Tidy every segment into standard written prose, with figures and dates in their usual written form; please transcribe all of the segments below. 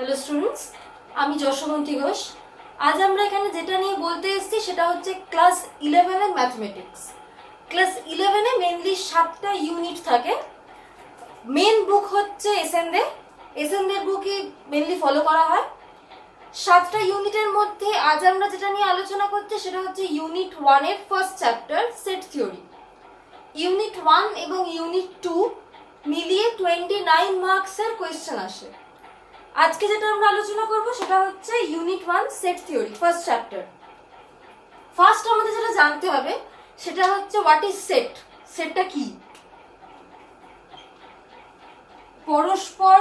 Hello students, আমি যশবন্তী ঘোষ। আজ আমরা এখানে যেটা নিয়ে বলতে এসেছি সেটা হচ্ছে ক্লাস 11-এর ম্যাথমেটিক্স। ক্লাস 11-এ মেনলি 7টা ইউনিট থাকে। মেন বুক হচ্ছে এসএনদের বুকই মেনলি ফলো করা হয়। 7টা ইউনিটের মধ্যে আজ আমরা যেটা নিয়ে আলোচনা করছি সেটা হচ্ছে ইউনিট 1-এর first chapter set theory. Unit 1 এবং ইউনিট 2 মিলিয়ে 29 মার্কসের কোয়েশ্চেন আসে। আজকে যেটা আমরা আলোচনা করব সেটা হচ্ছে unit 1 set theory first chapter. First আমাদের যেটা জানতে হবে সেটা হচ্ছে হোয়াট ইজ সেট। সেটটা কি? পরস্পর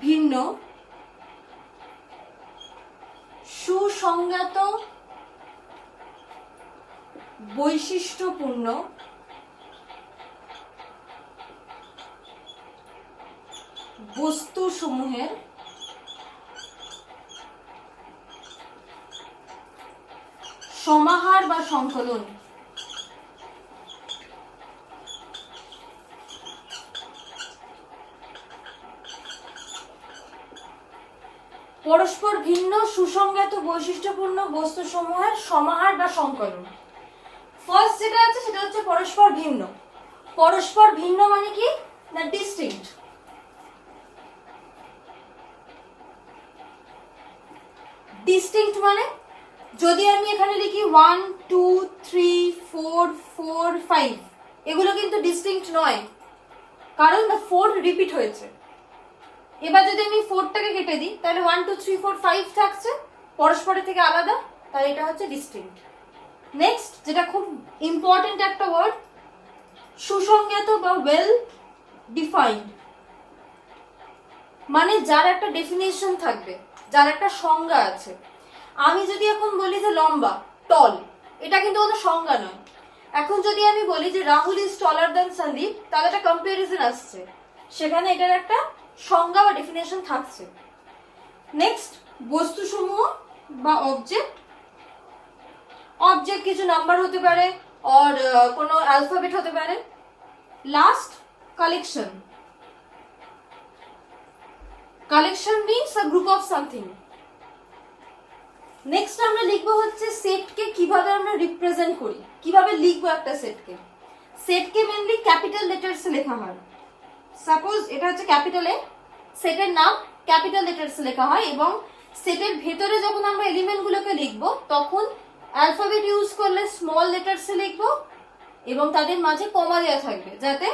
ভিন্ন সুসংজ্ঞাত বৈশিষ্ট্যপূর্ণ বস্তুসমূহের সমাহার বা সংকলন। পরস্পর ভিন্ন সুসংজ্ঞাত বৈশিষ্ট্যপূর্ণ বস্তুসমূহের সমাহার বা সংকলন। ফার্স্ট যেটা আছে সেটা হচ্ছে পরস্পর ভিন্ন। পরস্পর ভিন্ন মানে কি? না, ডিস্টিংক্ট। ডিস্টিংক্ট মানে যদি আমি এখানে লিখি 1 2 3 4 4 5, এগুলো কিন্তু ডিস্টিংক্ট নয়, কারণ 4 রিপিট হয়েছে। এবার যদি আমি 4টাকে কেটে দিই তাহলে 1 2 3 4 5 থাকছে, পরস্পরের থেকে আলাদা, তাহলে এটা হচ্ছে ডিস্টিংক্ট। নেক্সট যেটা খুব ইম্পর্টেন্ট একটা ওয়ার্ড, সুসংজ্ঞাত বা ওয়েল ডিফাইন্ড, মানে যার একটা ডেফিনেশন থাকবে, যার একটা সংজ্ঞা আছে। আমি যদি এখন বলি যে লম্বা, টল, এটা কিন্তু কোনো সংজ্ঞা নয়। এখন যদি আমি বলি যে Rahul is taller than Sandeep, তাহলে একটা কম্পারিজন আসছে, সেখানে এটার একটা সংজ্ঞা বা ডেফিনেশন থাকছে। নেক্সট বস্তুসমূহ বা অবজেক্ট। অবজেক্ট কিছু নাম্বার হতে পারে, আর কোনো অ্যালফাবেট হতে পারে। Last collection. Collection means a group of something. Next আমরা লিখবো হচ্ছে সেটকে কিভাবে আমরা রিপ্রেজেন্ট করি, কিভাবে লিখবো একটা সেটকে। সেটকে মেনলি ক্যাপিটাল লেটার্সে লেখা হয়। সাপোজ এটা হচ্ছে ক্যাপিটাল এ, সেটের নাম ক্যাপিটাল লেটার্সে লেখা হয়, এবং সেটের ভেতরে যখন আমরা এলিমেন্টগুলোকে লিখবো তখন অ্যালফাবেট ইউজ করলে স্মল লেটার্সে লিখবো, এবং তাদের মাঝে কমা দেওয়া থাকবে, যাতে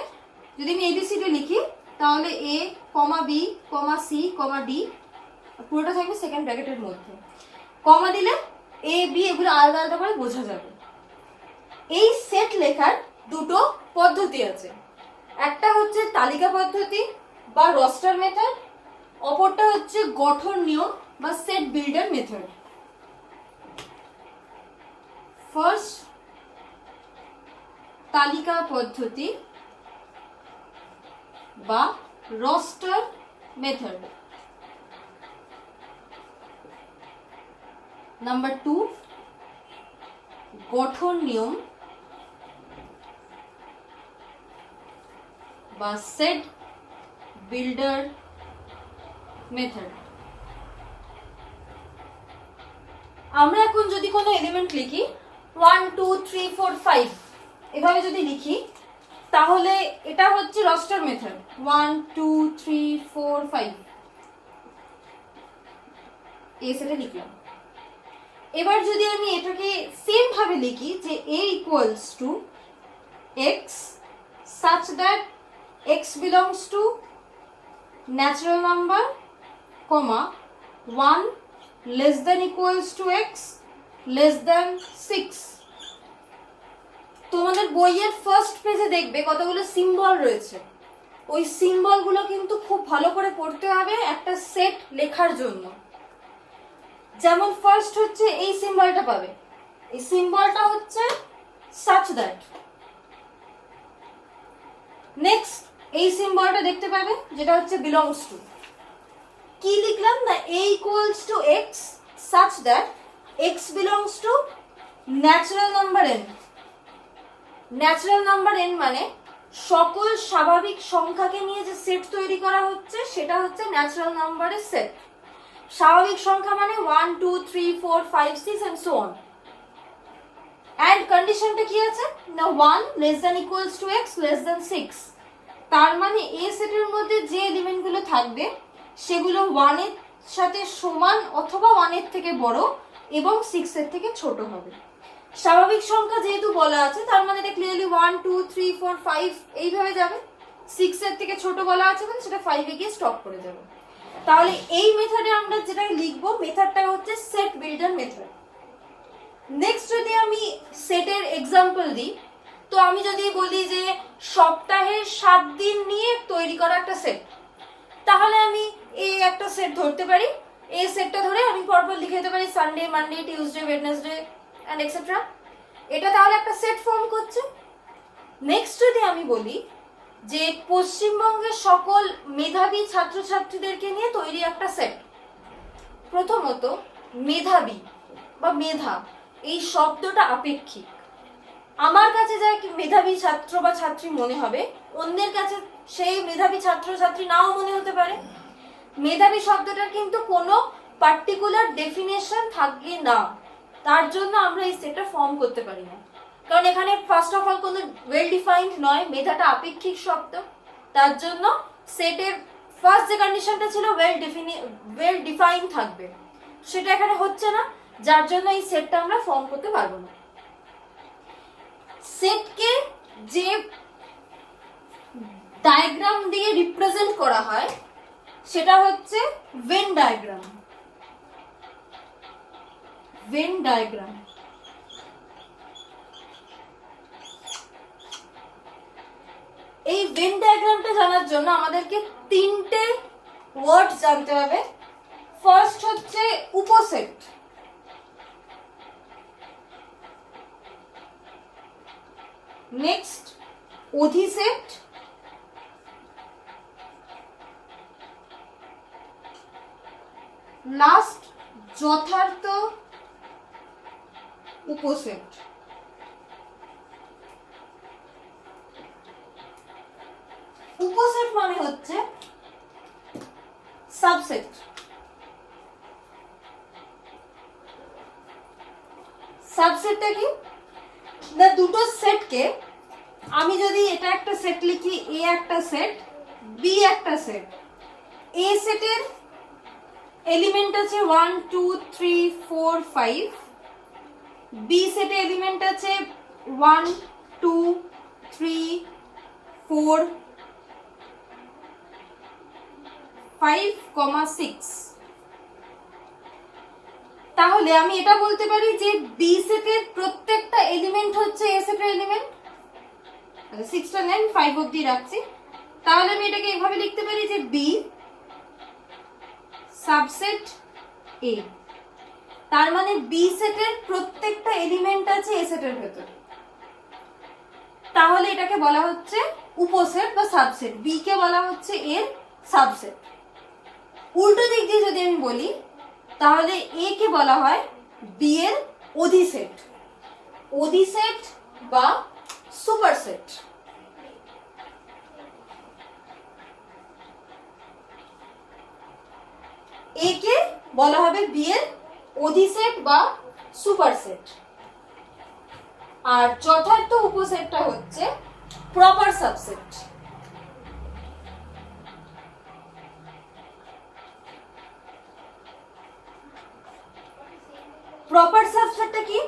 যদি আমি এবিসিডি লিখি তাহলে এ কমা B comma c comma D পুরোটা থাকবে সেকেন্ড ব্র্যাকেটের মধ্যে। কমা দিলে এ বি এগুলো আলাদা আলাদা করে বোঝা যাবে। এই সেট লেখার দুটো পদ্ধতি আছে, একটা হচ্ছে তালিকা পদ্ধতি বা রস্টার মেথড, অপরটা হচ্ছে গঠন নিয়ম বা সেট বিল্ডার মেথড। ফার্স্ট তালিকা পদ্ধতি বা রস্টার মেথড। নাম্বার 2 গঠন নিয়ম বা সেট বিল্ডার মেথড। আমরা এখন যদি কোনো এলিমেন্ট লিখি 1 2 3 4 5 এভাবে যদি লিখি, তাহলে এটা হচ্ছে রস্টার মেথড। 1 2 3 4 5 এই সেটে লিখলাম। এবার যদি আমি এটাকে সেম ভাবে লিখি যে a equals to x such that x belongs to natural number, comma 1 less than equals to x less than 6, তোমাদের বইয়ের ফার্স্ট পেজে দেখবে কতগুলো সিম্বল রয়েছে। ওই সিম্বলগুলো কিন্তু খুব ভালো করে পড়তে হবে একটা সেট লেখার জন্য। যেমন ফার্স্ট হচ্ছে এই সিম্বলটা পাবে, এই সিম্বলটা হচ্ছে such that। নেক্সট এই সিম্বলটা দেখতে পাবে যেটা হচ্ছে belongs to। কি লিখলাম না, a equals to x such that x belongs to natural number n। Natural number n মানে সকল স্বাভাবিক সংখ্যাকে নিয়ে যে সেট তৈরি করা হচ্ছে সেটা হচ্ছে ন্যাচারাল নাম্বারের সেট। স্বাভাবিক সংখ্যা মানে 1 2 3 4 5 6 and so on। and কন্ডিশনটা কি আছে না 1 less than equals to x less than 6। তার মানে এই সেটের মধ্যে যে এলিমেন্টগুলো থাকবে সেগুলো 1 এর সাথে সমান অথবা 1 এর থেকে বড় এবং 6 এর থেকে ছোট হবে। স্বাভাবিক সংখ্যা যেহেতু বলা আছে তার মানে এটা ক্লিয়ারলি 1 2 3 4 5 এইভাবে যাবে। 6 এর থেকে ছোট বলা আছে মানে সেটা 5 এ গিয়ে স্টপ করে যাবে। তাহলে এই মেথডে আমরা যেটা লিখবো মেথডটা হচ্ছে সেট বিল্ডার মেথড। নেক্সট যদি আমি সেটের এক্সাম্পল দিই, তো আমি যদি বলি যে সপ্তাহের 7 দিন নিয়ে তৈরি করা একটা সেট, তাহলে আমি এই একটা সেট ধরতে পারি। এই সেটটা ধরে আমি পরপর লিখে দিতে পারি Sunday Monday Tuesday Wednesday and etcetera. এটা তাহলে একটা সেট ফর্ম করছে। নেক্সট যদি আমি বলি যে পশ্চিমবঙ্গের সকল মেধাবী ছাত্রছাত্রীদেরকে নিয়ে তৈরি একটা সেট। প্রথমত মেধাবী বা মেধা এই শব্দটা আপেক্ষিক। আমার কাছে যা মেধাবী ছাত্র বা ছাত্রী মনে হবে অন্যের কাছে সেই মেধাবী ছাত্র ছাত্রী নাও মনে হতে পারে। মেধাবী শব্দটার কিন্তু কোনো পার্টিকুলার ডেফিনেশন থাকে না, তার জন্য আমরা এই সেটটা ফর্ম করতে পারি না। কারণ এখানে ফার্স্ট অফ অল কোনো ওয়েল ডিফাইন্ড নয়, মেধাটা আপেক্ষিক শব্দ। তার জন্য সেটের ফার্স্ট যে কন্ডিশনটা ছিল ওয়েল ডিফাইন্ড থাকবে, সেটা এখানে হচ্ছে না, যার জন্য এই সেটটা আমরা ফর্ম করতে পারবো না। সেটকে যে ডায়াগ্রাম দিয়ে রিপ্রেজেন্ট করা হয় সেটা হচ্ছে ভেন ডায়াগ্রাম। ভেন ডায়াগ্রাম এই ভেন ডায়াগ্রামটা জানার জন্য আমাদেরকে তিনটে ওয়ার্ড জানতে হবে। ফার্স্ট হচ্ছে উপসেট, নেক্সট অধিসেট, লাস্ট যথার্থ উপসেট। উপসেট মানে হচ্ছে সাবসেট। সাবসেটটা কি না দুটো সেটকে আমি যদি এটা একটা সেট লিখি, এ একটা সেট বি একটা সেট, এ সেটের এলিমেন্ট আছে 1 2 3 4 5, বি সেটের এলিমেন্ট আছে 1 2 3 4 5, 6। তাহলে আমি এটা বলতে পারি যে বি সেটের প্রত্যেকটা এলিমেন্ট হচ্ছে এ সেটের এলিমেন্ট। 6টা নেন 5 অবধি রাখছি। তাহলে আমি এটাকে এভাবে লিখতে পারি যে বি সাবসেট এ। তার মানে বি সেটের প্রত্যেকটা এলিমেন্ট আছে এ সেটের ভেতর। তাহলে এটাকে বলা হচ্ছে উপসেট বা সাবসেট, বি কে বলা হচ্ছে এর সাবসেট। উল্টো দিক দিয়ে যদি আমি বলি তাহলে এ কে বলা হয় বি এর অধিসেট, অধিসেট বা সুপারসেট। এ কে বলা হবে বি এর অধিসেট বা সুপারসেট। আর যথার্থ উপসেটটা হচ্ছে প্রপার সাবসেট। প্রপার সাবসেটটা কি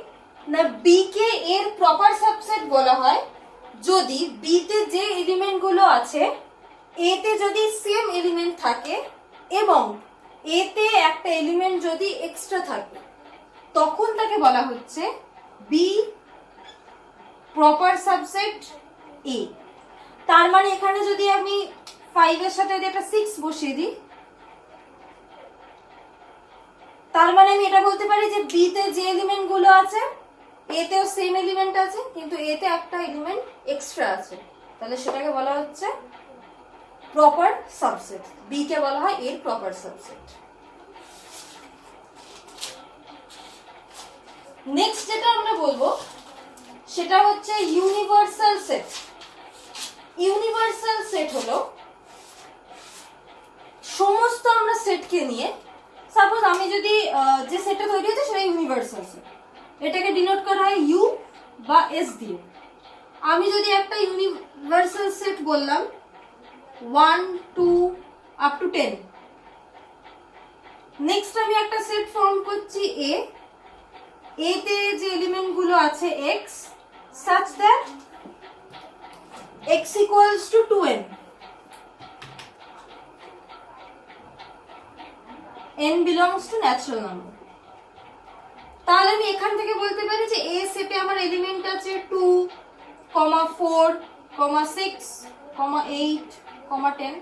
না বি কে এর প্রপার সাবসেট বলা হয় যদি বি তে যে এলিমেন্ট গুলো আছে এ তে যদি সেম এলিমেন্ট থাকে এবং এ তে একটা এলিমেন্ট যদি এক্সট্রা থাকে, তখন তাকে বলা হচ্ছে বি প্রপার সাবসেট এ। তার মানে এখানে যদি আমি 5 এর সাথে একটা 6 বসিয়ে দিই, তার মানে আমি এটা বলতে পারি যে বি তে যে এলিমেন্ট গুলো আছে এ তেও সেম এলিমেন্ট আছে কিন্তু এ তে একটা এলিমেন্ট এক্সট্রা আছে, তাহলে সেটাকে বলা হচ্ছে প্রপার সাবসেট। বি কে বলা হয় এর প্রপার সাবসেট। নেক্সট যেটা আমরা বলবো সেটা হচ্ছে ইউনিভার্সাল সেট। ইউনিভার্সাল সেট হলো সমস্ত আমরা সেটকে নিয়ে, সাপোজ আমি যদি যে সেটটা তৈরি হয়েছে সেটা ইউনিভার্সাল সেট, এটাকে ডিনোট করা হয় ইউ বা এস দিয়ে। আমি যদি একটা ইউনিভার্সাল সেট বললাম 1 2 আপ টু 10, নেক্সট আমি একটা সেট ফর্ম করছি এ, এতে যে এলিমেন্ট গুলো আছে x such that x equals to 2n, n belongs to natural number। তাহলে আমি এখান থেকে বলতে পারি যে এ সেটে আমার এলিমেন্ট আছে 2, 4, 6, 8, 10।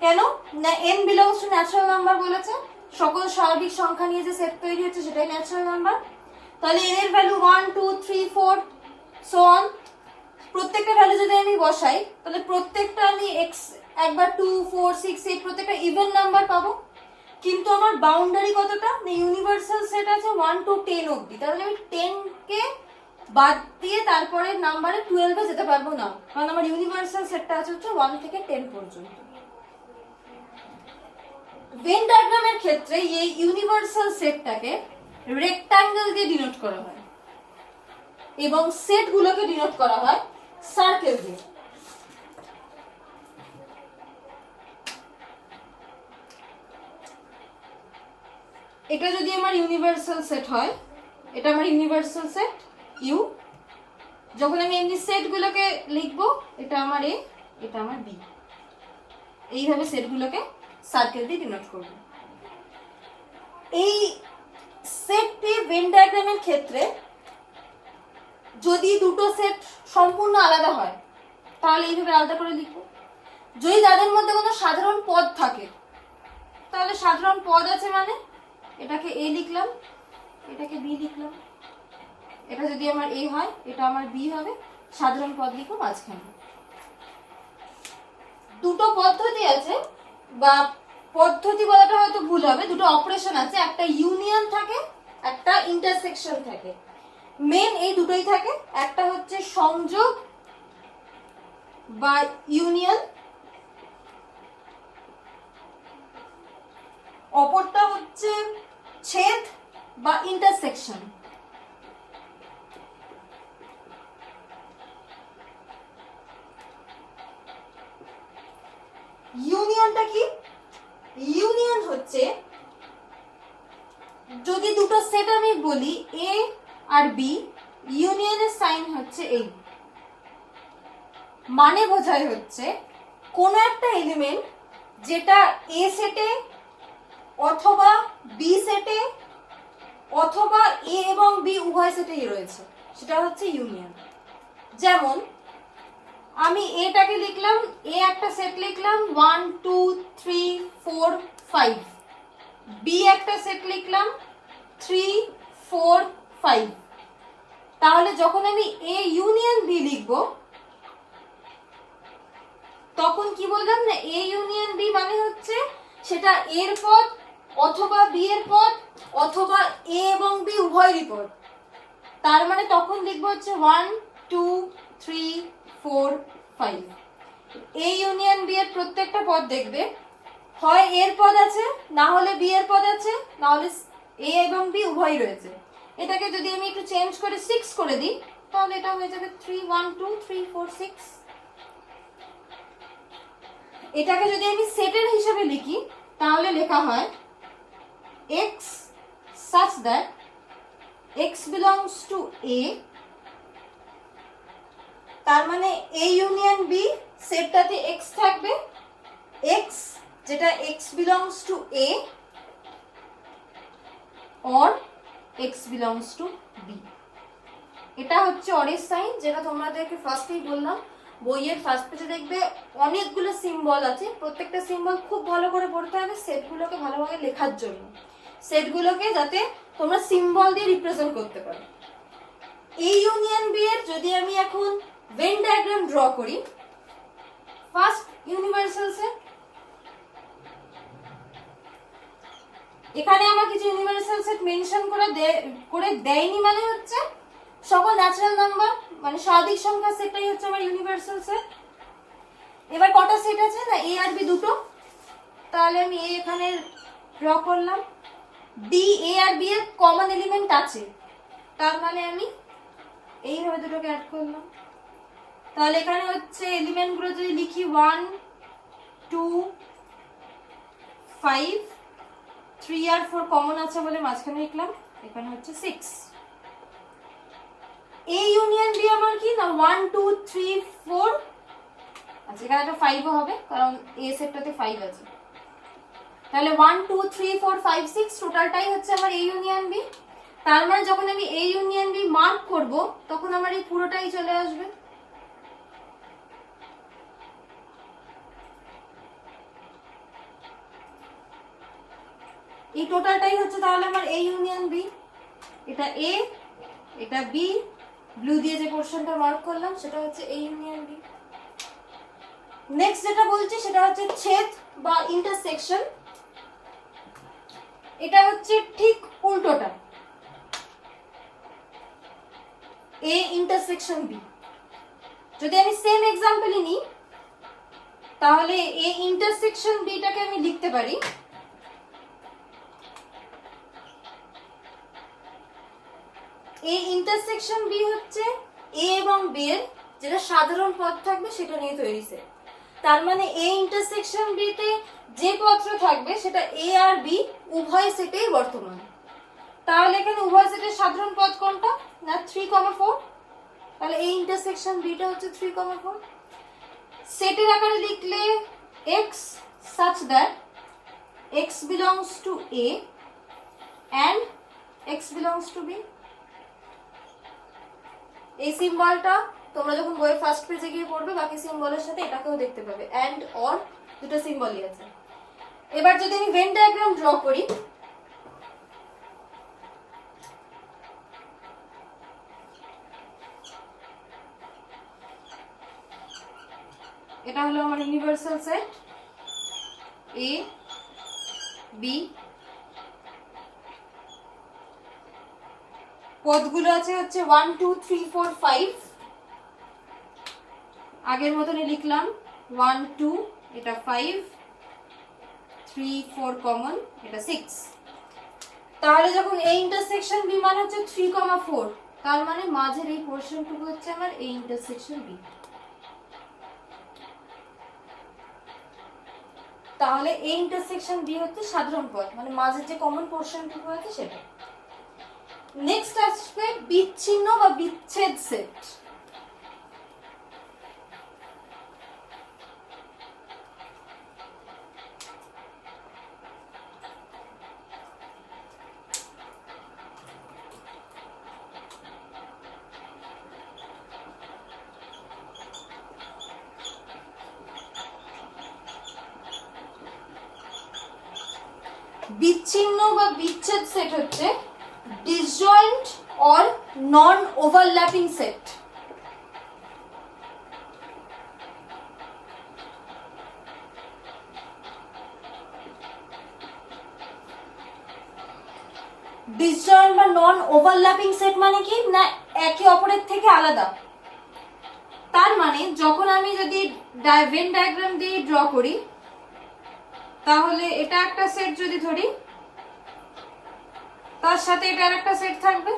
কেন না n belongs to natural number বলেছে, সকল স্বাভাবিক সংখ্যা নিয়ে যে সেট তৈরি হচ্ছে সেটাই ন্যাচারাল নাম্বার। তাহলে n এর ভ্যালু 1 2 3 4 সো অন, প্রত্যেকটা ভ্যালু যদি আমি বসাই তাহলে প্রত্যেকটা আমি x একবার 2 4 6 8 প্রত্যেকটা ইভেন নাম্বার পাবো। কিন্তু আমার বাউন্ডারি কতটা, না ইউনিভার্সাল সেট আছে 1 to 10 অবধি, তাহলে আমি 10 কে বাদ দিয়ে তারপরে নাম্বারে 12 এ যেতে পারবো না, কারণ আমার ইউনিভার্সাল সেটটা আছে হচ্ছে 1 থেকে 10 পর্যন্ত। ভেন ডায়াগ্রামের ক্ষেত্রে এই ইউনিভার্সাল সেটটাকে রেক্ট্যাঙ্গেল দিয়ে ডিনোট করা হয় এবং সেটগুলোকে ডিনোট করা হয় সার্কেল দিয়ে। এটা যদি আমার ইউনিভার্সাল সেট হয়, এটা আমার ইউনিভার্সাল সেট ইউ, যখন আমি এমনি সেটগুলোকে লিখবো এটা আমার এ, এটা আমার বি, এইভাবে সেটগুলোকে সার্কেল দিয়ে ডিনোট করব। এই সেটটি ভেন ডায়াগ্রামের ক্ষেত্রে যদি দুটো সেট সম্পূর্ণ আলাদা হয় তাহলে এইভাবে আলাদা করে লিখবো। যদি তাদের মধ্যে কোনো সাধারণ পদ থাকে তাহলে সাধারণ পদ আছে মানে এটাকে এ লিখলাম, এটাকে বি লিখলাম, এটা যদি আমার এ হয় এটা আমার বি হবে, সাধারণ পদ লিখবো মাঝখানে। দুটো পদ্ধতি আছে, বা পদ্ধতি বলাটা হয়তো ভুল হবে, দুটো অপারেশন আছে, একটা ইউনিয়ন থাকে একটা ইন্টারসেকশন থাকে। মেন এই দুটোই থাকে, একটা হচ্ছে সংযোগ বা ইউনিয়ন, অপরটা হচ্ছে ছেদ বা ইন্টারসেকশন। ইউনিয়নটা কি? ইউনিয়ন হচ্ছে যদি দুটো সেট আমি বলি এ আর বি, ইউনিয়নের সাইন হচ্ছে এই, মানে বোঝায় হচ্ছে কোন একটা এলিমেন্ট যেটা এ সেটে অথবা বি সেটে অথবা এ এবং বি উভয় সেটেই রয়েছে, সেটা হচ্ছে ইউনিয়ন। যেমন আমি এটাকে লিখলাম, এ একটা সেট লিখলাম 1 2 3 4 5, বি একটা সেট লিখলাম 3 4 5। তাহলে যখন আমি এ ইউনিয়ন বি লিখবো তখন কি বললাম না এ ইউনিয়ন বি মানে হচ্ছে সেটা এর পদ অথবা বি এর পদ অথবা এ এবং বি উভয়েরই পদ। তার মানে তখন লিখবো হচ্ছে 1 2 3 4 5। এ ইউনিয়ন বি এর প্রত্যেকটা পদ দেখবে হয় এর পদ আছে, না হলে বি এর পদ আছে, না হলে এ এবং বি উভয়ই রয়েছে। এটাকে যদি আমি একটু চেঞ্জ করে 6 করে দিই তাহলে এটা হয়ে যাবে 3 1 2 3 4 6। এটাকে যদি আমি সেটের হিসেবে লিখি তাহলে লেখা হয় x such that x belongs to a, তার মানে a ইউনিয়ন b সেটটাতে x থাকবে, x যেটা x belongs to a or x belongs to b। এটা হচ্ছে অরের সাইন, যেটা তোমাদেরকে ফার্স্টেই বললাম। বইয়ের ফার্স্ট পেজে দেখবে অনেকগুলো সিম্বল আছে, প্রত্যেকটা সিম্বল খুব ভালো করে পড়তে হবে সেটগুলোকে ভালোভাবে লেখার জন্য, সেটগুলোকে যাতে তোমরা সিম্বল দিয়ে রিপ্রেজেন্ট করতে পারো। এই ইউনিয়ন বি এর যদি আমি এখন ভেন ডায়াগ্রাম ড্র করি, ফার্স্ট ইউনিভার্সাল সেট, এখানে আমার কিছু ইউনিভার্সাল সেট মেনশন করে দেয়নি, মানে হচ্ছে সকল ন্যাচারাল নাম্বার মানে স্বাভাবিক সংখ্যার সেটটাই হচ্ছে আমার ইউনিভার্সাল সেট। এবার কটা সেট আছে না, এ আর বি দুটো, তাহলে আমি এ এখানে ড্র করলাম। বি, এ আর বি এর কমন এলিমেন্ট আছে, তার মানে আমি এইভাবে দুটোকে অ্যাড করলাম। তাহলে এখানে হচ্ছে এলিমেন্টগুলো যদি লিখি 1 2 5, 3 আর 4 কমন আছে বলে মাঝখানে লিখলাম, এখানে হচ্ছে 6। এ ইউনিয়ন বি আমার কি না 1 2 3 4, আচ্ছা এখানে একটা 5ও হবে কারণ এ সেটটাতে 5 আছে। তাহলে 1 2 3 4 5 6 টোটালটাই হচ্ছে আমার এ ইউনিয়ন বি। তার মানে যখন আমি এ ইউনিয়ন বি মার্ক করব তখন আমার এই পুরোটাই চলে আসবে। এই টোটালটাই হচ্ছে তাহলে আমার এ ইউনিয়ন বি। এটা এ, এটা বি, ব্লু দিয়ে যে পোরশনটা মার্ক করলাম সেটা হচ্ছে এ ইউনিয়ন বি। নেক্সট যেটা বলছি সেটা হচ্ছে ছেদ বা ইন্টারসেকশন। এটা হচ্ছে ঠিক উল্টোটা, এ ইন্টারসেকশন বি। যদি আমি সেম এক্সাম্পলই নিই তাহলে এ ইন্টারসেকশন বিটাকে আমি লিখতে পারি এ ইন্টারসেকশন বি হচ্ছে এ এবং বি এর যেটা সাধারণ পদ থাকবে সেটা নিয়ে তৈরি সেট। তার মানে এ ইন্টারসেকশন বি তে যে পদটা থাকবে সেটা এ আর বি উভয় সেটেই বর্তমান। তাহলে এখানে উভয় সেটের সাধারণ পদ কোনটা না 3,4, তাহলে এ ইন্টারসেকশন বিটা হচ্ছে 3,4। সেটের আকারে লিখলে x such that x belongs to A and x belongs to B। এই সিম্বলটা তোমরা যখন বইয়ের ফার্স্ট পেজে গিয়ে পড়বে বাকি সিম্বলের সাথে এটাকেও দেখতে পাবে, এন্ড অর দুটো সিম্বলই আছে। এবার যদি আমি ভেন ডায়াগ্রাম ড্র করি, এটা হলো আমার ইউনিভার্সাল সেট এ বি, পদগুলো আছে হচ্ছে 1 2 3 4 5, আগের মতনই লিখলাম 1 2, এটা 5 3 4 কমন, এটা 6। তাহলে যখন এই ইন্টারসেকশন বি মানে হচ্ছে 3,4, তার মানে মাঝের এই পোরশনটুকু হচ্ছে আমার এই ইন্টারসেকশন বি। তাহলে এই ইন্টারসেকশন বি হচ্ছে সাধারণ পদ, মানে মাঝের যে কমন পোরশনটুকু আছে সেটা। নেক্সট আসবে বিচ্ছিন্ন বা বিচ্ছেদ সেট। বিচ্ছিন্ন বা বিচ্ছেদ সেট হচ্ছে disjoint or non overlapping set. Disjoint বা নন ওভারল্যাপিং সেট মানে কি না একে অপরের থেকে আলাদা। তার মানে যখন আমি যদি ভেন ডায়াগ্রাম দিয়ে ড্র করি তাহলে এটা একটা সেট যদি ধরি, তার সাথে এটা আরেকটা সেট থাকবে,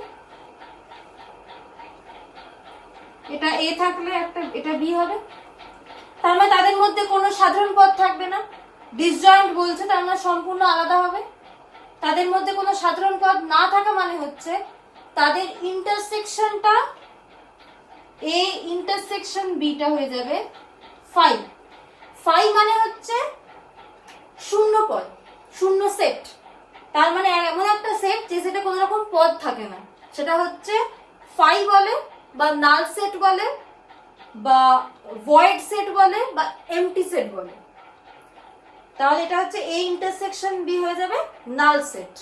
এটা এ থাকলে একটা এটা বি হবে। তার মানে তাদের মধ্যে কোনো সাধারণ পদ থাকবে না। ডিসজয়েন্ট বলছে তার মানে সম্পূর্ণ আলাদা হবে। তাদের মধ্যে কোনো সাধারণ পদ না থাকা মানে হচ্ছে তাদের ইন্টারসেকশনটা এ ইন্টারসেকশন বিটা হয়ে যাবে 5। 5 মানে হচ্ছে শূন্য পদ, শূন্য সেট। তার মানে এমন একটা সেট যে সেটা কোনো রকম পদ থাকে না, সেটা হচ্ছে 5 বলে বা নাল সেট বলে বা ভয়েড সেট বলে বা এমটি সেট বলে। তাহলে এটা হচ্ছে এ ইন্টারসেকশন বি হয়ে যাবে নাল সেট।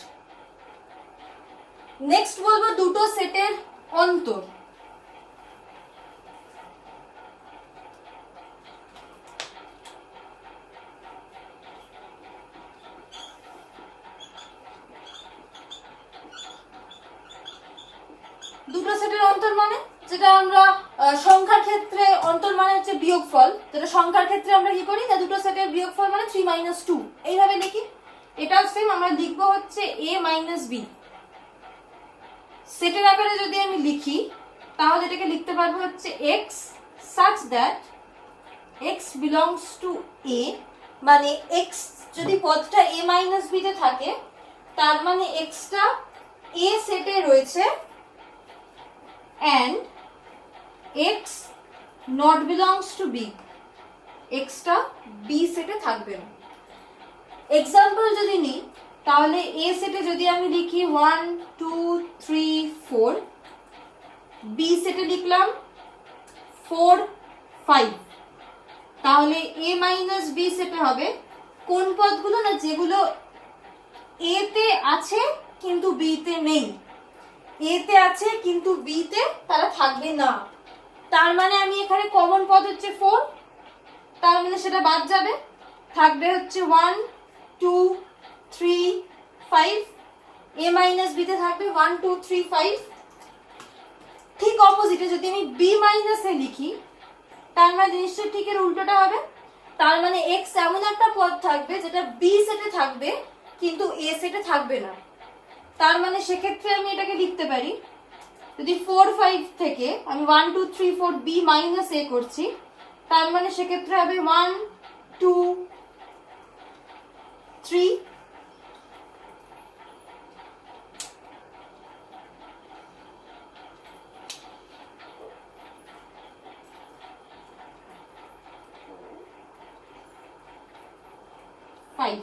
নেক্সট বলবো দুটো সেটের অন্তর। দুটো সেটের অন্তর মানে যেটা আমরা সংখ্যার ক্ষেত্রে অন্তর মানে হচ্ছে বিয়োগফল, যেটা সংখ্যার ক্ষেত্রে আমরা কি করি, না দুটো সেটের বিয়োগফল মানে 3 - 2 এইভাবে লিখি। এটাও সেম আমরা লিখবো হচ্ছে a - b। সেটের আকারে যদি আমি লিখি তাহলে এটাকে লিখতে পারবো হচ্ছে x such that x belongs to a, মানে x যদি পদটা a - b তে থাকে তার মানে x টা a সেটে রয়েছে and x not belongs to b, x টা b সেটে থাকবে না। এক্সাম্পল যদি নিই তাহলে a সেটে যদি আমি লিখি 1 2 3 4, b সেটে লিখলাম 4 5, তাহলে a - b সেটে হবে কোন পদগুলো, না যেগুলো a তে আছে কিন্তু b তে নেই, a তে আছে কিন্তু b তে তারা থাকবে না। তার মানে আমি এখানে কমন পদ হচ্ছে 4, তার মানে সেটা বাদ যাবে, থাকবে হচ্ছে 1 2 3 5, a - b তে থাকবে 1 2 3 5। ঠিক অপোজিটে যদি আমি b - a লিখি তার মানে জিনিসটা ঠিক এর উল্টোটা হবে, তার মানে x এমন একটা পদ থাকবে যেটা b সেটে থাকবে কিন্তু a সেটে থাকবে না। তার মানে সেক্ষেত্রে আমি এটাকে লিখতে পারি, যদি 4 5 থেকে আমি 1 2 3 4 b - a করছি তার মানে সেক্ষেত্রে হবে 1 2 3 5,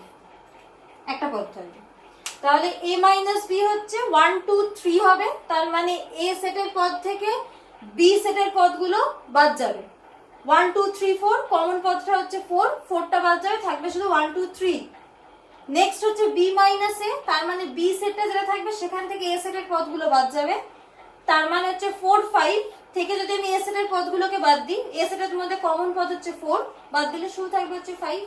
একটা পদ থাকবে। তাহলে a - b হচ্ছে 1 2 3 হবে, তার মানে a সেটের পদ থেকে b সেটের পদগুলো বাদ যাবে। 1 2 3 4 কমন পদটা হচ্ছে 4, 4টা বাদ যাবে, থাকবে শুধু 1 2 3। নেক্সট হচ্ছে b - a, তার মানে b সেটটা যেটা থাকবে সেখান থেকে a সেটের পদগুলো বাদ যাবে, তার মানে হচ্ছে 4 5 থেকে যদি আমি a সেটের পদগুলোকে বাদ দিই, a সেটের মধ্যে কমন পদ হচ্ছে 4, বাদ দিলে শুধু থাকবে হচ্ছে 5।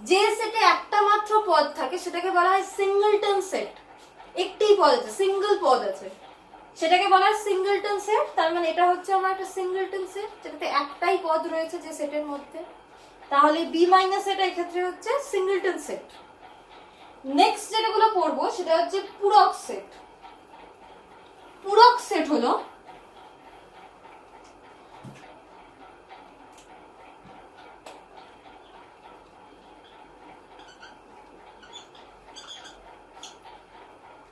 যে সেটে একটা মাত্র পদ থাকে সেটাকে বলা হয় সিঙ্গলটন সেট, একটিই পদ আছে, সিঙ্গেল পদ আছে, সেটাকে বলা হয় সিঙ্গলটন সেট। তার মানে এটা হচ্ছে আমার একটা সিঙ্গলটন সেট যেটাতে একটাই পদ রয়েছে যে সেটের মধ্যে, তাহলে b - এটা এক্ষেত্রে হচ্ছে সিঙ্গলটন সেট। নেক্সট যেটাগুলো পড়বো সেটা হচ্ছে পূরক সেট। পূরক সেট হলো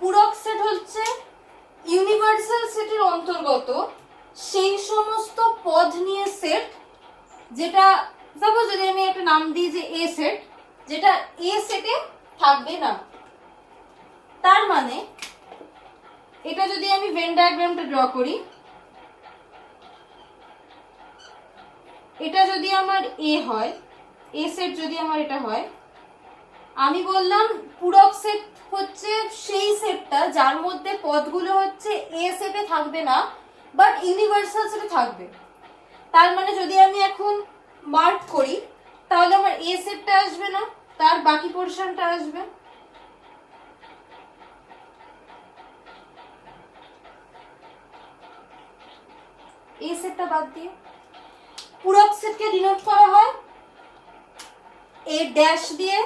পূরক সেট হচ্ছে ইউনিভার্সাল সেটের অন্তর্গত সেই সমস্ত পদ নিয়ে সেট যেটা, সাপোজ যদি আমি একটা নাম দিই যে এ সেট, যেটা এ সেটে থাকবে না। তার মানে এটা যদি আমি ভেন ডায়াগ্রামটা ড্র করি, এটা যদি আমার এ হয়, এ সেট যদি আমার এটা হয়, আমি বললাম পূরক সেট হচ্ছে সেই সেটটা যার মধ্যে পদগুলো হচ্ছে এ সেটে থাকবে না বাট ইউনিভার্সাল সেটে থাকবে। তার মানে যদি আমি এখন মার্ক করি তাহলে আমার এ সেটটা আসবে না, তার বাকি পোরশনটা আসবে। এ সেটটা বাদ দিয়ে পূরক সেটকে ডিনোট করা হয় এ ড্যাশ দিয়ে।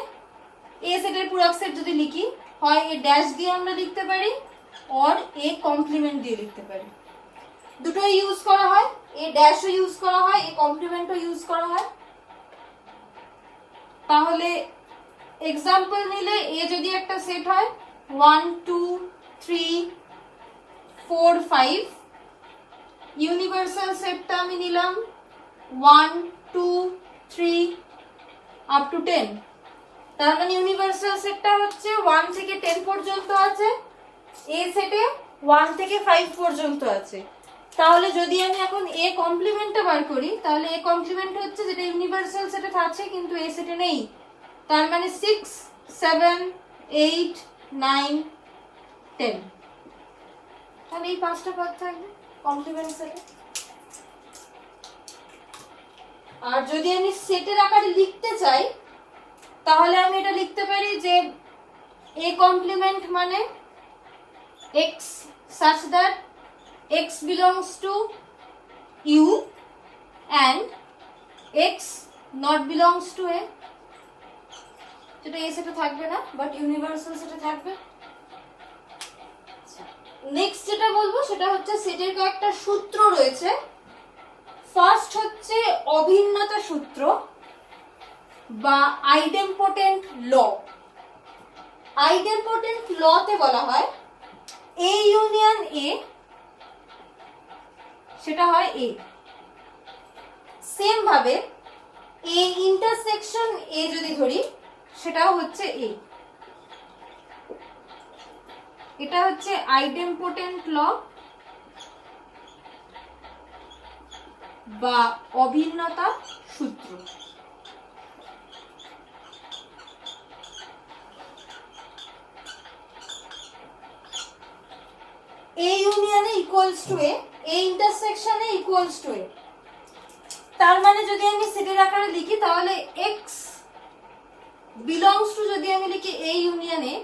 এ সেটের পূরক সেট যদি লিখি হয় এ ড্যাশ দিয়ে আমরা লিখতে পারি অর এ কমপ্লিমেন্ট দিয়ে লিখতে পারি, দুটোই ইউজ করা হয়, এ ড্যাশও ইউজ করা হয়, এ কমপ্লিমেন্টও ইউজ করা হয়। তাহলে এক্সাম্পল নিলে এ যদি একটা সেট হয় 1 2 3 4 5, ইউনিভার্সাল সেটটা আমি নিলাম 1 2 3 আপ টু 10। তার মানে ইউনিভার্সাল সেটটা হচ্ছে 1 থেকে 10 পর্যন্ত আছে, এ সেটে 1 থেকে 5 পর্যন্ত আছে। তাহলে যদি আমি এখন এ কমপ্লিমেন্টটা বার করি তাহলে এ কমপ্লিমেন্ট হচ্ছে যেটা ইউনিভার্সাল সেটে আছে কিন্তু এ সেটে নেই, তার মানে 6 7 8 9 10। তাহলে এই 5টা পদ থাকবে কমপ্লিমেন্ট সেটে। আর যদি আমি সেটের আকারে লিখতে চাই তাহলে আমি এটা লিখতে পারি যে এ কমপ্লিমেন্ট মানে x such that x belongs to u and x not belongs to a, যেটা a সেটা থাকবে না বাট ইউনিভার্সাল সেটা থাকবে। নেক্সট যেটা বলবো সেটা হচ্ছে সেটের কয়েকটা সূত্র রয়েছে। ফার্স্ট হচ্ছে অভিন্নতা সূত্র বা আইডেম্পোটেন্ট ল। আইডেম্পোটেন্ট লতে বলা হয় এ ইউনিয়ন এ সেটা হয় এ, সেম ভাবে এ ইন্টারসেকশন এ যদি ধরি সেটাও হচ্ছে এ। এটা হচ্ছে আইডেম্পোটেন্ট ল বা অভিন্নতা সূত্র। A union equals to A, A intersection equals to A। তার মানে যদি আমি সেটের আকারে লিখি তাহলে x belongs to যদি আমি লিখি A union A,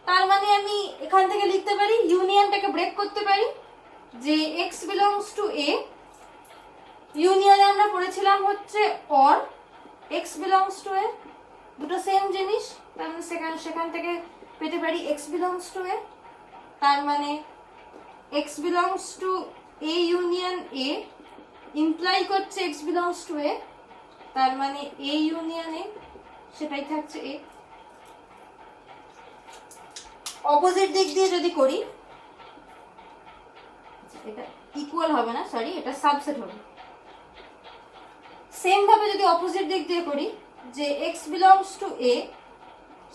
তার মানে আমি এখান থেকে লিখতে পারি ইউনিয়নটাকে ব্রেক করতে পারি যে x belongs to A, ইউনিয়নে আমরা পড়েছিলাম হচ্ছে or x belongs to A, দুটো সেম জিনিস, তার মানে সেখান থেকে পেতে পারি x belongs to A, তার মানে x belongs to A union A imply করছে x belongs to A, তার মানে A union A সেটাই থাকছে A। অপোজিট দিক দিয়ে যদি করি, এটা ইকুয়াল হবে না, সরি এটা সাবসেট হবে। সেম ভাবে যদি অপোজিট দিক দিয়ে করি যে x belongs to A,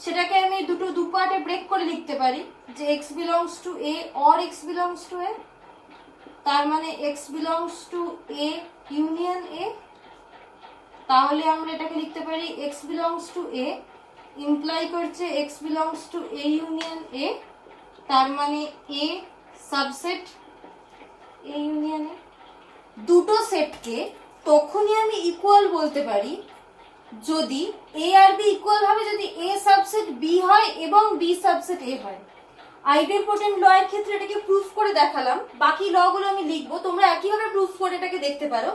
সেটাকে আমি দু পার্টে ব্রেক করে লিখতে পারি যে x belongs to A or x belongs to A, তার মানে x belongs to A union A, তাহলে আমরা এটাকে লিখতে পারি x belongs to A imply করছে x belongs to A union A, তার মানে A subset A union A। দুটো সেটকে তখনই আমি ইকুয়াল বলতে পারি যদি A আর B ইকুয়াল হবে, যদি A সাবসেট B হয় এবং B সাবসেট A হয়। আইডেম্পোটেন্ট ল এর ক্ষেত্রে এটাকে প্রুফ করে দেখালাম, বাকি ল গুলো আমি লিখবো, তোমরা একইভাবে প্রুফ করে এটাকে দেখতে পারো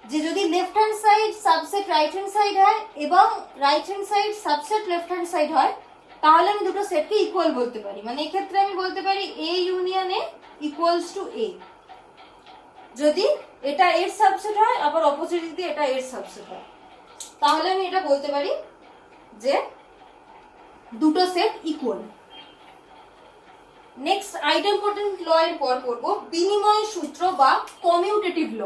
যে যদি left hand side subset right hand side হয় এবং right hand side subset left hand side হয় তাহলে আমি দুটো সেটকে ইকুয়াল বলতে পারি। মানে এই ক্ষেত্রে আমি বলতে পারি A union A equals to A, যদি এটা এর সাবসেট হয় আবার অপোজিট দিকে এটা এর সাবসেট হয়, তাহলে আমি এটা বলতে পারি যে দুটো সেট ইকুয়াল। নেক্সট আইডেম্পোটেন্ট ল এর পর পড়বো বিনিময় সূত্র বা কমিউটেটিভ ল।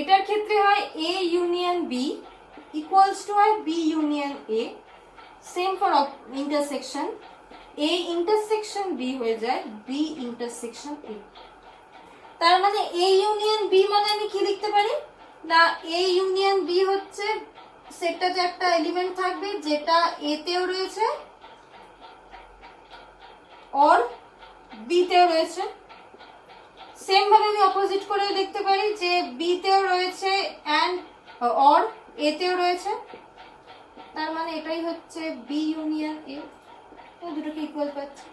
এটার ক্ষেত্রে হয় A union B equals to হয় B union A, same for intersection A intersection B হয়ে যায় B ইন্টারসেকশন A। তার মানে A ইউনিয়ন B মানে আমি কি লিখতে পারি না, A ইউনিয়ন B হচ্ছে সেটটাতে একটা এলিমেন্ট থাকবে যেটা A তেও রয়েছে or B তেও রয়েছে। সেম ভাবে আমি অপোজিট করে লিখতে পারি যে B তেও রয়েছে এন্ড or A তেও রয়েছে, তার মানে এটাই হচ্ছে B ইউনিয়ন A, দুটোকে ইকুয়াল পাচ্ছি।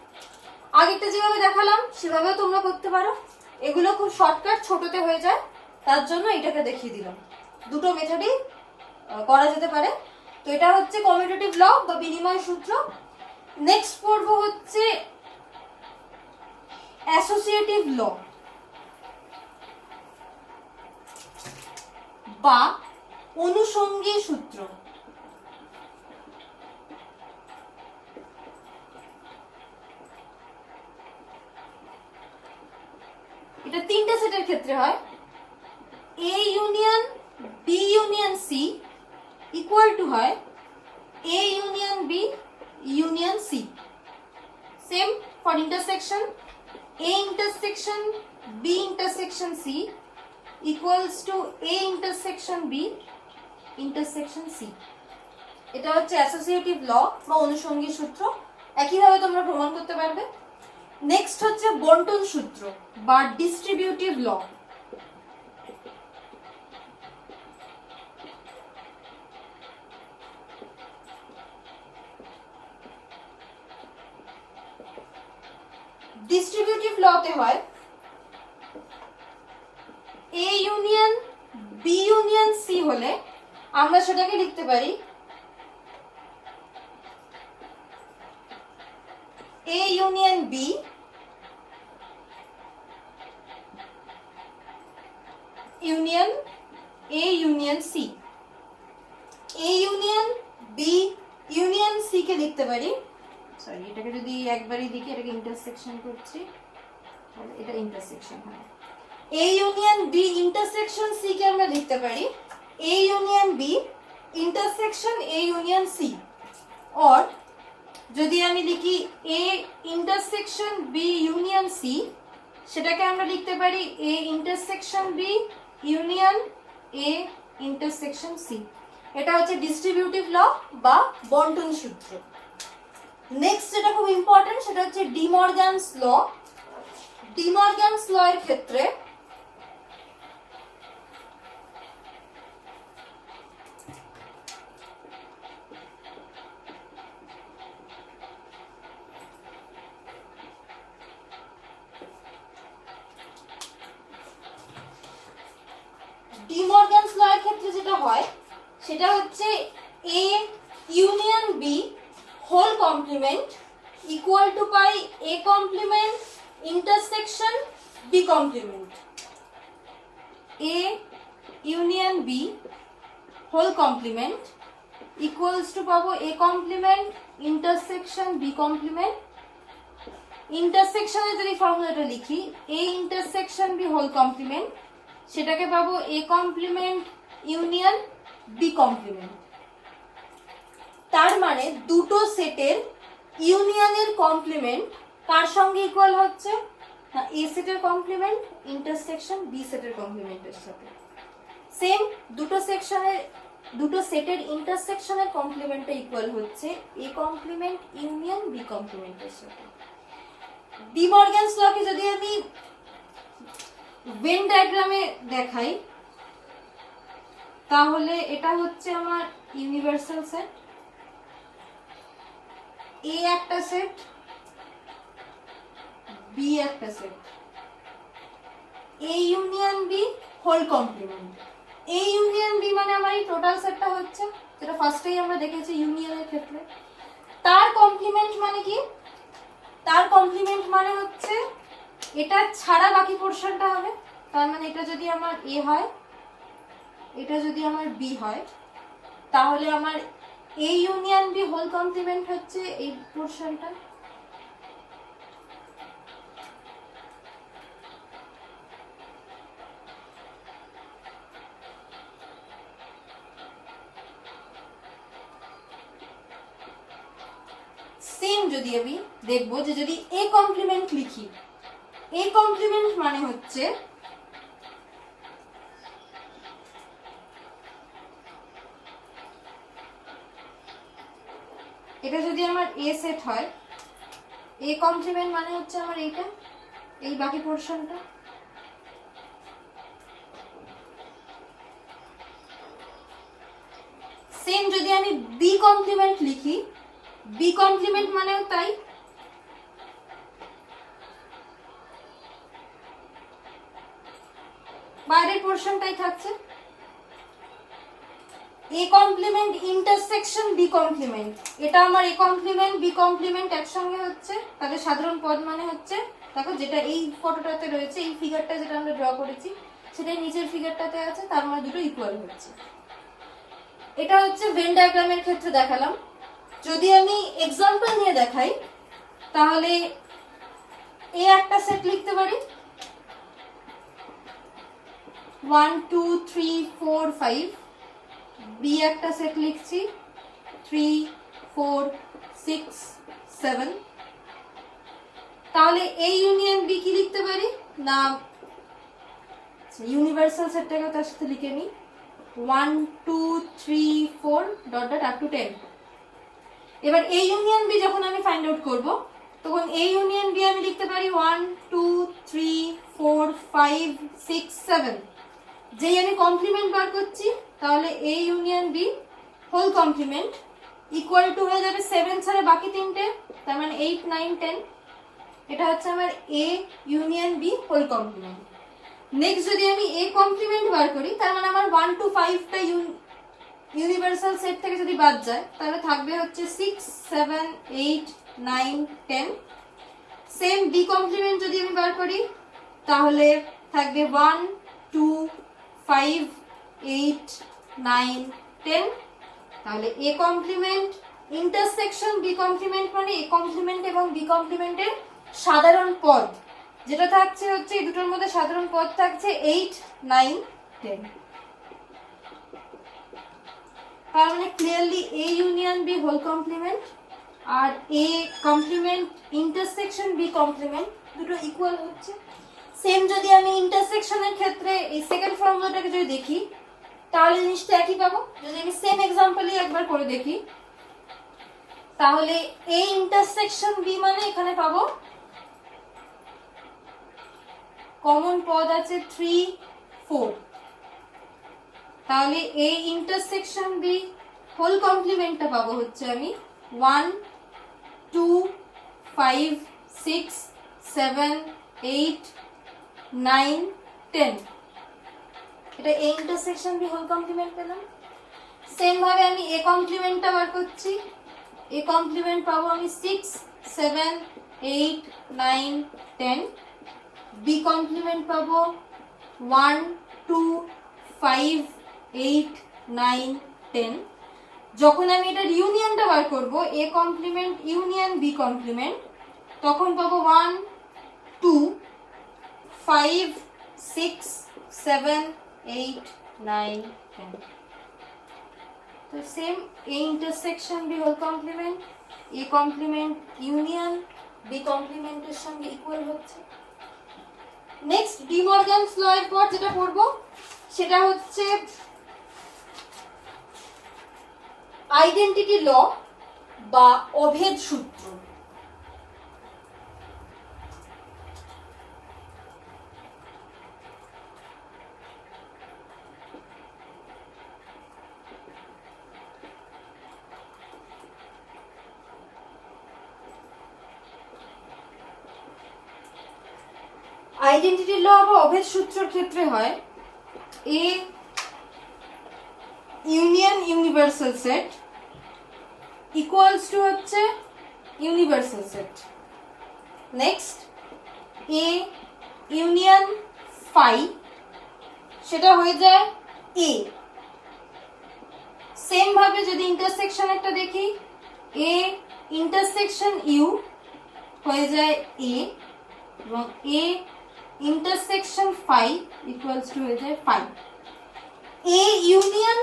আগেরটা যেভাবে দেখালাম সেভাবে তোমরা করতে পারো, এগুলো খুব শর্টকাট, ছোটতে হয়ে যায়, তার জন্য এটাকে দেখিয়ে দিলাম। দুটো মেথডই করা যেতে পারে। তো এটা হচ্ছে কমিউটেটিভ ল বা বিনিময় সূত্র। নেক্সট পড়বো হচ্ছে অ্যাসোসিয়েটিভ ল বা অনুষঙ্গী সূত্র। এটা তিনটে সেটের ক্ষেত্রে হয়। A union B union C equal to হয় A union B union C। Same for intersection A intersection B intersection C equals to A intersection B intersection C। এটা হচ্ছে অ্যাসোসিয়েটিভ ল বা অনুষঙ্গী সূত্র, একইভাবে তোমরা প্রমাণ করতে পারবে। নেক্সট হচ্ছে বন্টন সূত্র বা ডিস্ট্রিবিউটিভ ল। ডিস্ট্রিবিউটিভ লতে হয় A union B union C হলে আমরা সেটাকে লিখতে পারি A union B union A union C. A union B union C কে লিখতে পারি, সরি এটাকে যদি একবারই দেখি, এটাকে ইন্টারসেকশন করছি, এটা ইন্টারসেকশন হয়। A union B intersection C কে আমরা লিখতে পারি A union B intersection A union C. Or যদি আমি লিখি A intersection B union C, সেটাকে আমরা লিখতে পারি A intersection B union A intersection C. এটা হচ্ছে ডিস্ট্রিবিউটিভ ল বা বন্টন সূত্র। নেক্সট যেটা খুব ইম্পর্টেন্ট সেটা হচ্ছে ডি মর্গ্যানস ল। ডি মর্গ্যানস ল এর ক্ষেত্রে ডি মর্গ্যানস ল এর ক্ষেত্রে যেটা হয় সেটা হচ্ছে A union B whole complement equal to পাই A complement intersection B complement. A union B whole complement equals to পাবো A complement intersection B complement. ইন্টারসেকশনে যদি ফর্মুলাটা লিখি A intersection B whole complement, সেটাকে পাবো A complement union B complement. তার মানে দুটো সেটের ইউনিয়নের কমপ্লিমেন্ট কার সঙ্গে ইকুয়াল হচ্ছে না এ সেটের কমপ্লিমেন্ট ইন্টারসেকশন বি সেটের কমপ্লিমেন্টের সাথে। সেম দুটো সেটের ইন্টারসেকশনের কমপ্লিমেন্টটা ইকুয়াল হচ্ছে এ কমপ্লিমেন্ট ইউনিয়ন বি কমপ্লিমেন্টের সাথে। ডি মর্গ্যানস লকে যদি আমি ভেন ডায়াগ্রামে দেখাই তাহলে এটা হচ্ছে আমার ইউনিভার্সাল সেট, এ একটা সেট, বি একটা set, A union B whole complement. A union B মানে আমার এই টোটাল সেটটা হচ্ছে, যেটা ফার্স্টেই আমরা দেখেছি ইউনিয়নের ক্ষেত্রে। তার কমপ্লিমেন্ট মানে কি? তার কমপ্লিমেন্ট মানে হচ্ছে এটা ছাড়া বাকি পোরশনটা হবে। তার মানে এটা যদি আমার এ হয়, এটা যদি আমার বি হয়, তাহলে আমার A union B whole complement হচ্ছে এই পোরশনটা। সেম যদি আমি দেখবো যে যদি এ কমপ্লিমেন্ট লিখি, এ কমপ্লিমেন্ট মানে হচ্ছে এটা যদি আমার এ সেট হয়, এ কমপ্লিমেন্ট মানে হচ্ছে আমার এইটা, এই বাকি পোরশনটা। সেম যদি আমি বি কমপ্লিমেন্ট লিখি, বি কমপ্লিমেন্ট মানে তাই বাইরের পোরশনটাই থাকছে। A complement intersection B complement, এটা আমার এ কমপ্লিমেন্ট বি কমপ্লিমেন্ট একসঙ্গে হচ্ছে, তাদের সাধারণ পদ মানে হচ্ছে দেখো যেটা এই ফটোটাতে রয়েছে, এই ফিগারটা যেটা আমরা ড্র করেছি সেটাই নিচের ফিগারটাতে আছে, তার মানে দুটো ইকুয়াল হচ্ছে। এটা হচ্ছে ভেন ডায়াগ্রামের ক্ষেত্রে দেখালাম। যদি আমি এক্সাম্পল নিয়ে দেখাই তাহলে এ একটা সেট লিখতে পারি 1 2 3 4 5, বি একটা সেট লিখছি 3 4 6 7। তাহলে এ ইউনিয়ন বি কি লিখতে পারি না, ইউনিভার্সাল সেটটাকে তার সাথে লিখে নিই 1 2 3 4 ডট ডট আপ টু 10। এবার এ ইউনিয়ন বি যখন আমি ফাইন্ড আউট করব তখন এ ইউনিয়ন বি আমি লিখতে পারি 1 2 3 4 5 6 7। যেই আমি কমপ্লিমেন্ট বার করছি তাহলে A union B whole complement equal to হয়ে যাবে 7 ছাড়া বাকি তিনটে, তার মানে 8 9 10। এটা হচ্ছে আমার A union B whole complement. Next যদি আমি এ কমপ্লিমেন্ট বার করি, তার মানে আমার 1 to 5টা ইউনিভার্সাল সেট থেকে যদি বাদ যায় তাহলে থাকবে হচ্ছে 6, 7, 8, 9, 10। সেম বি কমপ্লিমেন্ট যদি আমি বার করি তাহলে থাকবে 1, 2, 5, 8, 9, 10। তাহলে A complement intersection B complement মানে এ কমপ্লিমেন্ট এবং বি কমপ্লিমেন্টের সাধারণ পদ যেটা থাকছে হচ্ছে এই দুটোর মধ্যে সাধারণ পদ থাকছে 8, 9, 10। তার মানে clearly A union B whole complement আর A complement intersection B complement দুটো ইকুয়াল হচ্ছে। সেম যদি আমি ইন্টারসেকশনের ক্ষেত্রে এই সেকেন্ড ফর্মুলাটাকে যদি দেখি তাহলে জিনিসটা একই পাবো। যদি আমি সেম এক্সাম্পলই একবার করে দেখি তাহলে এ ইন্টারসেকশন বি মানে এখানে পাবো কমন পদ আছে 3, 4। তাহলে এ ইন্টারসেকশন বি হোল কমপ্লিমেন্টটা পাবো হচ্ছে আমি 1, 2, 5, 6, 7, 8, 9, 10। এটা A intersection B whole complement পেলাম। সেম ভাবে আমি এ কমপ্লিমেন্টটা বার করছি, এ কমপ্লিমেন্ট পাবো আমি 6, 7, 8, 9, 10। বি কমপ্লিমেন্ট পাবো 1, 2, 5, 8, 9, 10। যখন আমি এটার ইউনিয়নটা বার করব A complement union B complement তখন পাবো 1, 2, 5, 6, 7, 8, 9, 10। তো same A intersection B whole complement A complement union B কমপ্লিমেন্টের সঙ্গে ইকুয়াল হচ্ছে। নেক্সট ডি মর্গানস ল এর পর যেটা পড়ব সেটা হচ্ছে আইডেন্টিটি ল বা অভেদ সূত্র। আইডেন্টিটি ল বা অভেদ সূত্রের ক্ষেত্রে হয় A union universal set equals to হচ্ছে universal set. Next A union phi সেটা হয়ে যায় এ। সেম ভাবে যদি ইন্টারসেকশন একটা দেখি এ ইন্টারসেকশন ইউ হয়ে যায় এ এবং A intersection phi equals to হয়ে যায় phi. A union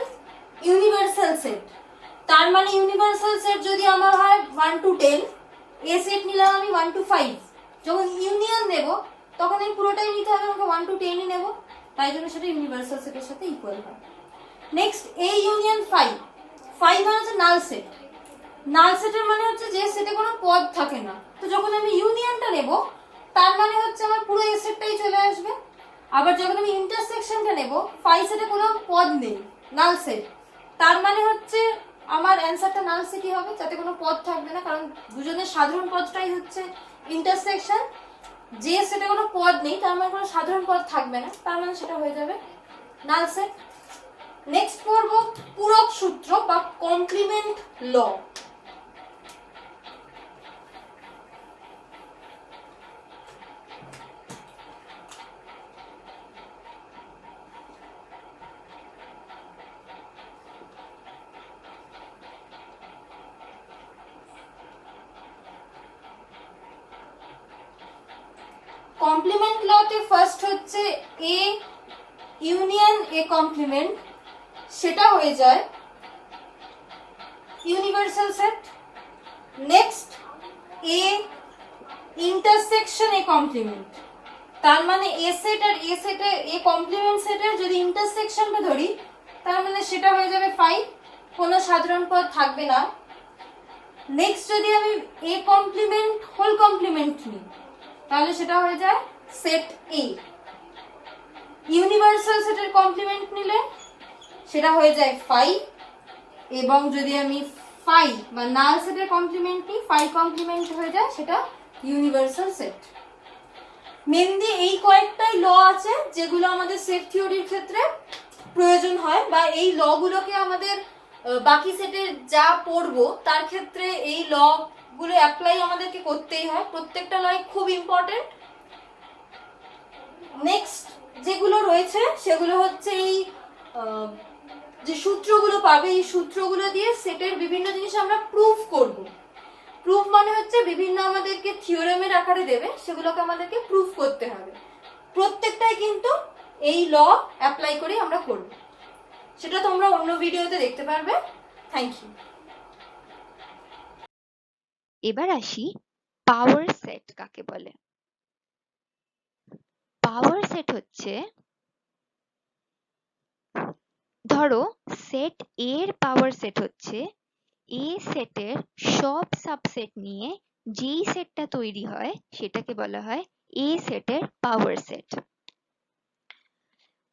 universal set তার মানে ইউনিভার্সাল সেট যদি আমার হয় 1 to 10, এ সেট নিলাম আমি 1 to 5। যখন ইউনিয়ন নেব তখন এই পুরোটাই নিতে হবে আমাকে 1 to 10ই নেব, তাই জন্য সেটা ইউনিভার্সাল সেটের সাথে ইকুয়াল হয়। Next A union phi, phi মানে হচ্ছে নাল সেট। নাল সেটের মানে হচ্ছে যে সেটে কোনো পদ থাকে না। তো যখন আমি ইউনিয়নটা নেব তার মানে হচ্ছে আমার পুরো এ সেটটাই চলে আসবে। আবার যখন আমি ইন্টারসেকশনটা নেব ফাই সেটে কোনো পদ নেই, নাল সেট, তার মানে হচ্ছে আমার অ্যান্সারটা নাল সেটই হবে, যাতে কোনো পদ থাকবে না, কারণ দুজনের সাধারণ পদটাই হচ্ছে ইন্টারসেকশন। যে সেটে কোনো পদ নেই তার মানে কোনো সাধারণ পদ থাকবে না, তার মানে সেটা হয়ে যাবে নাল সেট। নেক্সট পড়ব পূরক সূত্র বা কমপ্লিমেন্ট ল। কমপ্লিমেন্ট লতে ফার্স্ট হচ্ছে এ ইউনিয়ন এ কমপ্লিমেন্ট সেটা হয়ে যায় universal set. Next A intersection A complement তার মানে এ সেট আর এ সেটের এ কমপ্লিমেন্ট সেটের যদি ইন্টারসেকশনটা ধরি তার মানে সেটা হয়ে যাবে ফাই, কোনো সাধারণ পদ থাকবে না। নেক্সট যদি আমি এ কমপ্লিমেন্ট হোল কমপ্লিমেন্ট নিই তাহলে সেটা হয়ে যায় সেট এ। ইউনিভার্সাল সেটের কমপ্লিমেন্ট নিলে সেটা হয়ে যায় ফাই, এবং যদি আমি ফাই বা নাল সেটের কমপ্লিমেন্ট নিই ফাই কমপ্লিমেন্ট হয়ে যায় সেটা ইউনিভার্সাল সেট। মেনলি এই কয়েকটাই ল আছে যেগুলো আমাদের সেট থিওরির ক্ষেত্রে প্রয়োজন হয়, বা এই ল গুলোকে আমাদের বাকি সেটের যা পড়বো তার ক্ষেত্রে এই ল গুলো অ্যাপ্লাই আমাদেরকে করতেই হয়। প্রত্যেকটা লয় খুব ইম্পর্টেন্ট। নেক্সট যেগুলো রয়েছে সেগুলো হচ্ছে এই যে সূত্রগুলো পাবে, এই সূত্রগুলো দিয়ে সেটের বিভিন্ন জিনিস আমরা প্রুফ করব। প্রুফ মানে হচ্ছে বিভিন্ন আমাদেরকে থিওরেমের আকারে দেবে, সেগুলোকে আমাদেরকে প্রুফ করতে হবে। প্রত্যেকটাই কিন্তু এই ল অ্যাপ্লাই করে আমরা করব, সেটা তোমরা অন্য ভিডিওতে দেখতে পারবে। Thank you. এবার আসি পাওয়ার সেট কাকে বলে। পাওয়ার সেট হচ্ছে, ধরো সেট এ এর পাওয়ার সেট হচ্ছে এ সেটের সব সাবসেট নিয়ে যেই সেটটা তৈরি হয় সেটাকে বলা হয় এ সেটের পাওয়ার সেট।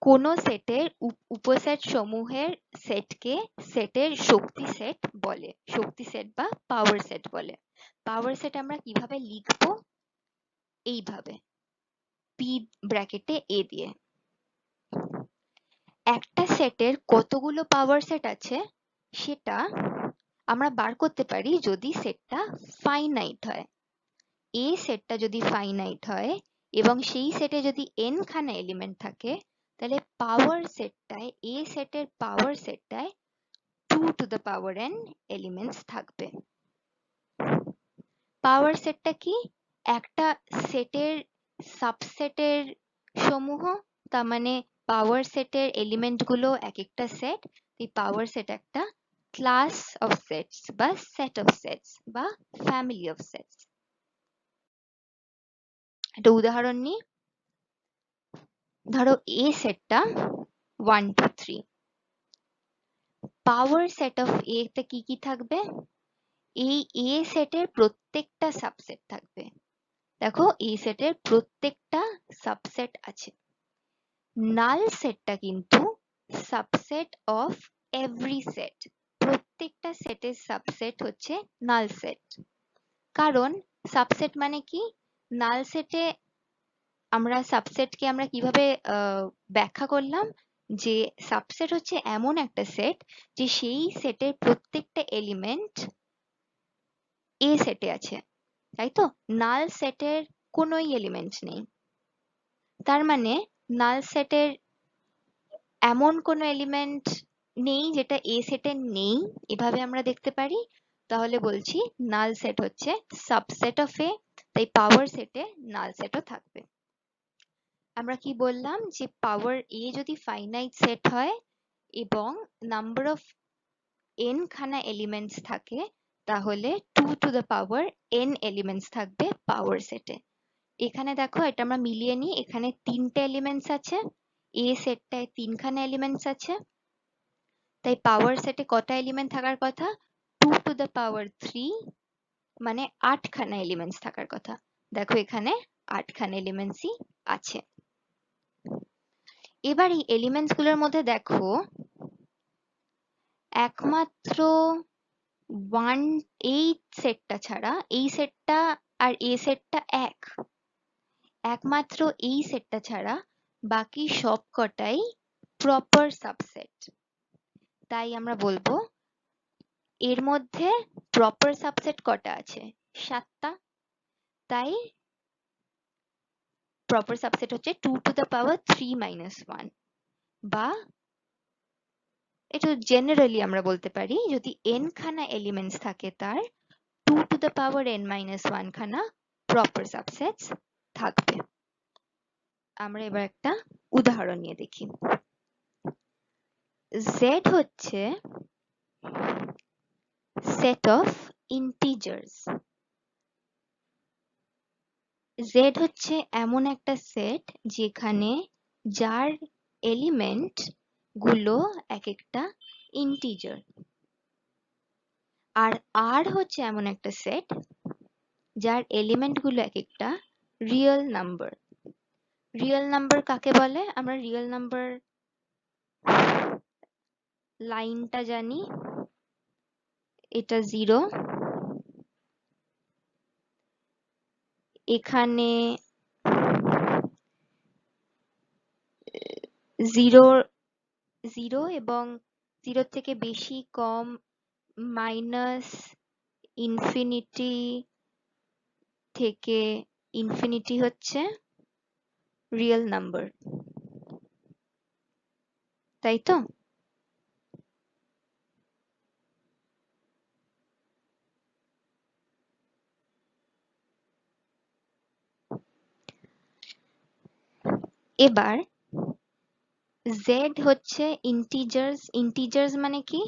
কোনো সেটের উপসেট সমূহের সেটকে সেটের শক্তি সেট বলে, শক্তি সেট বা পাওয়ার সেট বলে। পাওয়ার সেট আমরা কিভাবে লিখবো? এইভাবে, পি ব্র্যাকেটে এ দিয়ে। একটা সেটের কতগুলো পাওয়ার সেট আছে সেটা আমরা বার করতে পারি যদি সেটটা ফাইনাইট হয়। এ সেটটা যদি ফাইনাইট হয় এবং সেই সেটে যদি n খানা এলিমেন্ট থাকে, তাহলে পাওয়ার সেটটায়, এ সেটের পাওয়ার সেটটায় 2 to the power n elements থাকবে। পাওয়ার সেটটা কি? একটা সেটের সাবসেটের সমূহ, তার মানে পাওয়ার সেটের এলিমেন্ট গুলো এক একটা সেট। এই পাওয়ার সেট একটা ক্লাস অফ সেটস বা সেট অফ সেটস বা ফ্যামিলি অফ সেটস। একটা উদাহরণ নিই, ধরো এ সেটটা 1 2 3। পাওয়ার সেট অফ এ তে কি কি থাকবে? এই এ সেটের প্রত্যেকটা সাবসেট থাকবে। দেখো এই সেটের প্রত্যেকটা সাবসেট আছে। নাল সেটটা কিন্তু সাবসেট অফ এভরি সেট। প্রত্যেকটা সেটের সাবসেট হচ্ছে নাল সেট। কারণ সাবসেট মানে কি? নাল সেটে আমরা সাবসেটকে আমরা কিভাবে ব্যাখ্যা করলাম যে সাবসেট হচ্ছে এমন একটা সেট যে সেই সেটের প্রত্যেকটা এলিমেন্ট এ সেটে আছে, তাই তো? নাল সেটের কোনোই এলিমেন্ট নেই, তার মানে নাল সেটের এমন কোনো এলিমেন্ট নেই যেটা এ সেটে নেই, এভাবে আমরা দেখতে পারি। তাহলে বলছি নাল সেট হচ্ছে সাবসেট অফ এ, তাই পাওয়ার সেটে নাল সেটও থাকবে। আমরা কি বললাম যে পাওয়ার এ যদি ফাইনাইট সেট হয় এবং নাম্বার অফ n খানা এলিমেন্টস থাকে, তাহলে 2 to the power n elements থাকবে পাওয়ার সেটে। এখানে দেখো এটা আমরা মিলিয়ে নিই, এখানে 3টে এলিমেন্টস আছে, এ সেটটায় 3খানা এলিমেন্টস আছে, তাই পাওয়ার সেটে কটা এলিমেন্ট থাকার কথা? 2 to the power 3, মানে 8খানা এলিমেন্টস থাকার কথা। দেখো এখানে 8খানা এলিমেন্টসই আছে। এবার এই এলিমেন্টস গুলোর মধ্যে দেখো একমাত্র এই সেটটা ছাড়া, এই সেটটা আর এ সেটটা একমাত্র এই সেটটা ছাড়া বাকি সব কটাই প্রপার সাবসেট। তাই আমরা বলবো এর মধ্যে প্রপার সাবসেট কটা আছে? 7টা। তাই প্রপার সাবসেট হচ্ছে 2 to the power 3 minus 1, বা এটা জেনারেলি আমরা বলতে পারি যদি n খানা এলিমেন্টস থাকে তার 2 to the power n minus 1 খানা প্রপার সাবসেটস থাকবে। আমরা এবার একটা উদাহরণ নিয়ে দেখি। z হচ্ছে সেট অফ ইন্টিজার্স। z হচ্ছে এমন একটা সেট যেখানে যার এলিমেন্ট গুলো এক একটা ইন্টিজার, আর r হচ্ছে এমন একটা সেট যার এলিমেন্ট গুলো এক একটা রিয়েল নাম্বার। রিয়েল নাম্বার কাকে বলে? আমরা রিয়েল নাম্বার লাইনটা জানি, এটা 0, এখানে 0 এবং 0 থেকে বেশি কম মাইনাস ইনফিনিটি থেকে ইনফিনিটি হচ্ছে রিয়েল নাম্বার, তাই তো? এবার z হচ্ছে ইন্টিজার্স। ইন্টিজার্স মানে কি?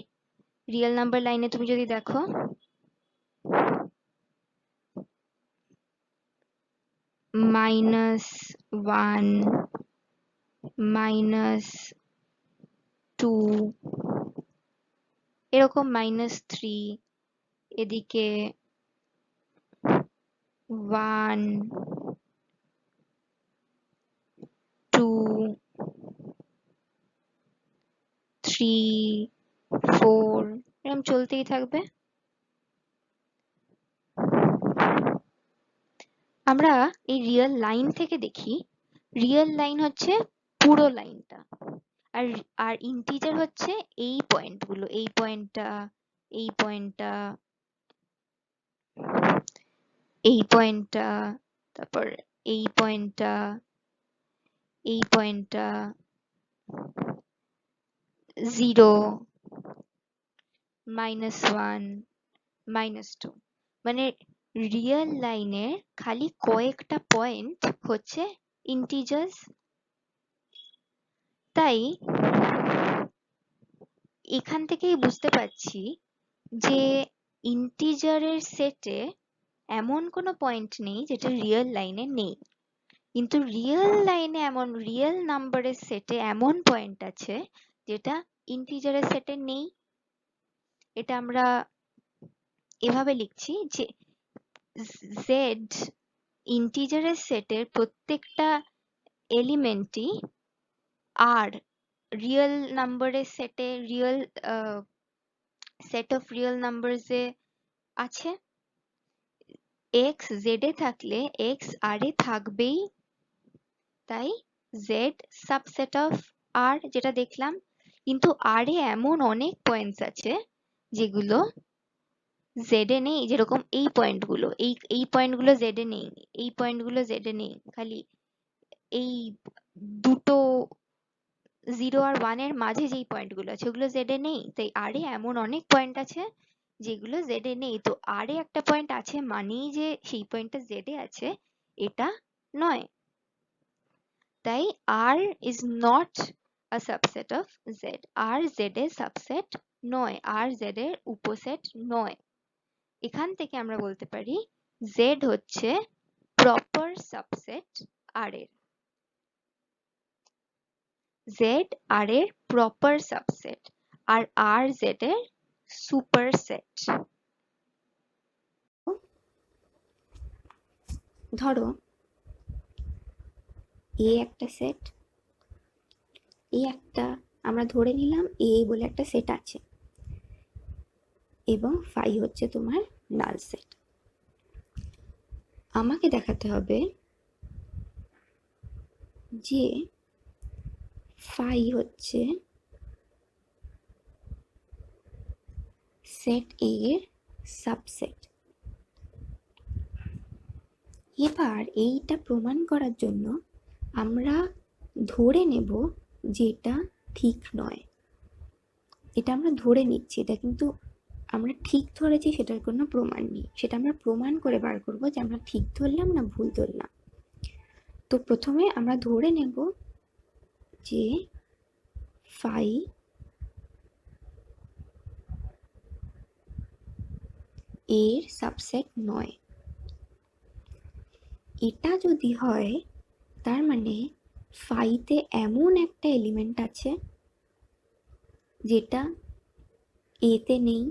রিয়েল নাম্বার লাইনে তুমি যদি দেখো, -1 -2 এরকম -3, এদিকে 1 2 3 4 এরকম চলতেই থাকবে। আমরা এই রিয়েল লাইন থেকে দেখি, রিয়েল লাইন হচ্ছে পুরো লাইনটা, আর আর ইন্টিজার হচ্ছে এই পয়েন্টগুলো, এই পয়েন্টটা, এই পয়েন্টটা, এই পয়েন্টটা, তারপর এই পয়েন্টটা, এই পয়েন্টটা, 0 -1 -2, মানে রিয়েল লাইনের খালি কয়েকটা পয়েন্ট হচ্ছে ইন্টিজার্স। তাই এখান থেকেই বুঝতে পারছি যে ইন্টিজারের সেটে এমন কোনো পয়েন্ট নেই যেটা রিয়েল লাইনে নেই, কিন্তু রিয়েল লাইনে এমন রিয়েল নাম্বারের সেটে এমন পয়েন্ট আছে যেটা ইন্টিজারের সেটে নেই। এটা আমরা এভাবে লিখছি যে z ইন্টিজারের সেটের প্রত্যেকটা এলিমেন্টই আর রিয়েল নাম্বারের সেটে, রিয়েল সেট অফ রিয়েল নাম্বারসে আছে। x z এ থাকলে x r এ থাকবেই, তাই z সাবসেট অফ r যেটা দেখলাম। কিন্তু r এ এমন অনেক পয়েন্টস আছে যেগুলো z এ নেই, যেরকম এই পয়েন্টগুলো, এই পয়েন্টগুলো z এ নেই, এই পয়েন্টগুলো z এ নেই, খালি এই দুটো 0 আর 1 এর মাঝে যেই পয়েন্টগুলো আছে ওগুলো z এ নেই। তাই r এ এমন অনেক পয়েন্ট আছে যেগুলো z এ নেই। তো r এ একটা পয়েন্ট আছে মানেই যে সেই পয়েন্টটা z এ আছে এটা নয়। তাই r is not a subset of z, r z এর সাবসেট নয়, r z এর উপসেট নয়। এখান থেকে আমরা বলতে পারি z হচ্ছে প্রপার সাবসেট r এর, z r এর প্রপার সাবসেট, আর r z এর সুপারসেট। ধরো এ একটা সেট, এই একটা আমরা ধরে নিলাম এ বলে একটা সেট আছে, এবং ফাই হচ্ছে তোমার নাল সেট। আমাকে দেখাতে হবে যে ফাই হচ্ছে সেট এ এর সাবসেট। এবার এইটা প্রমাণ করার জন্য আমরা ধরে নেব যেটা ঠিক নয়। এটা আমরা ধরে নিচ্ছি, এটা কিন্তু আমরা ঠিক ধরেছি সেটার কোনো প্রমাণ নেই, সেটা আমরা প্রমাণ করে বার করবো যে আমরা ঠিক ধরলাম না ভুল ধরলাম। তো প্রথমে আমরা ধরে নেব যে ফাই এর সাবসেট নয়। এটা যদি হয় তার মানে ফাইতে এমন একটা এলিমেন্ট আছে যেটা এতে নেই,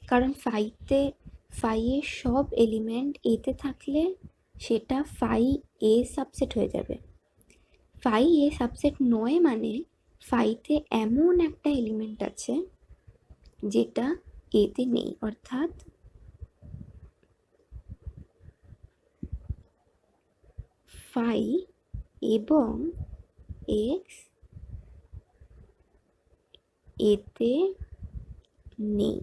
কারণ ফাই এর সব এলিমেন্ট এতে থাকলে সেটা ফাই এ সাবসেট হয়ে যাবে। ফাই এ সাবসেট নয় মানে ফাইতে এমন একটা এলিমেন্ট আছে যেটা এতে নেই, অর্থাৎ ফাই এবং এক্স এতে নেই,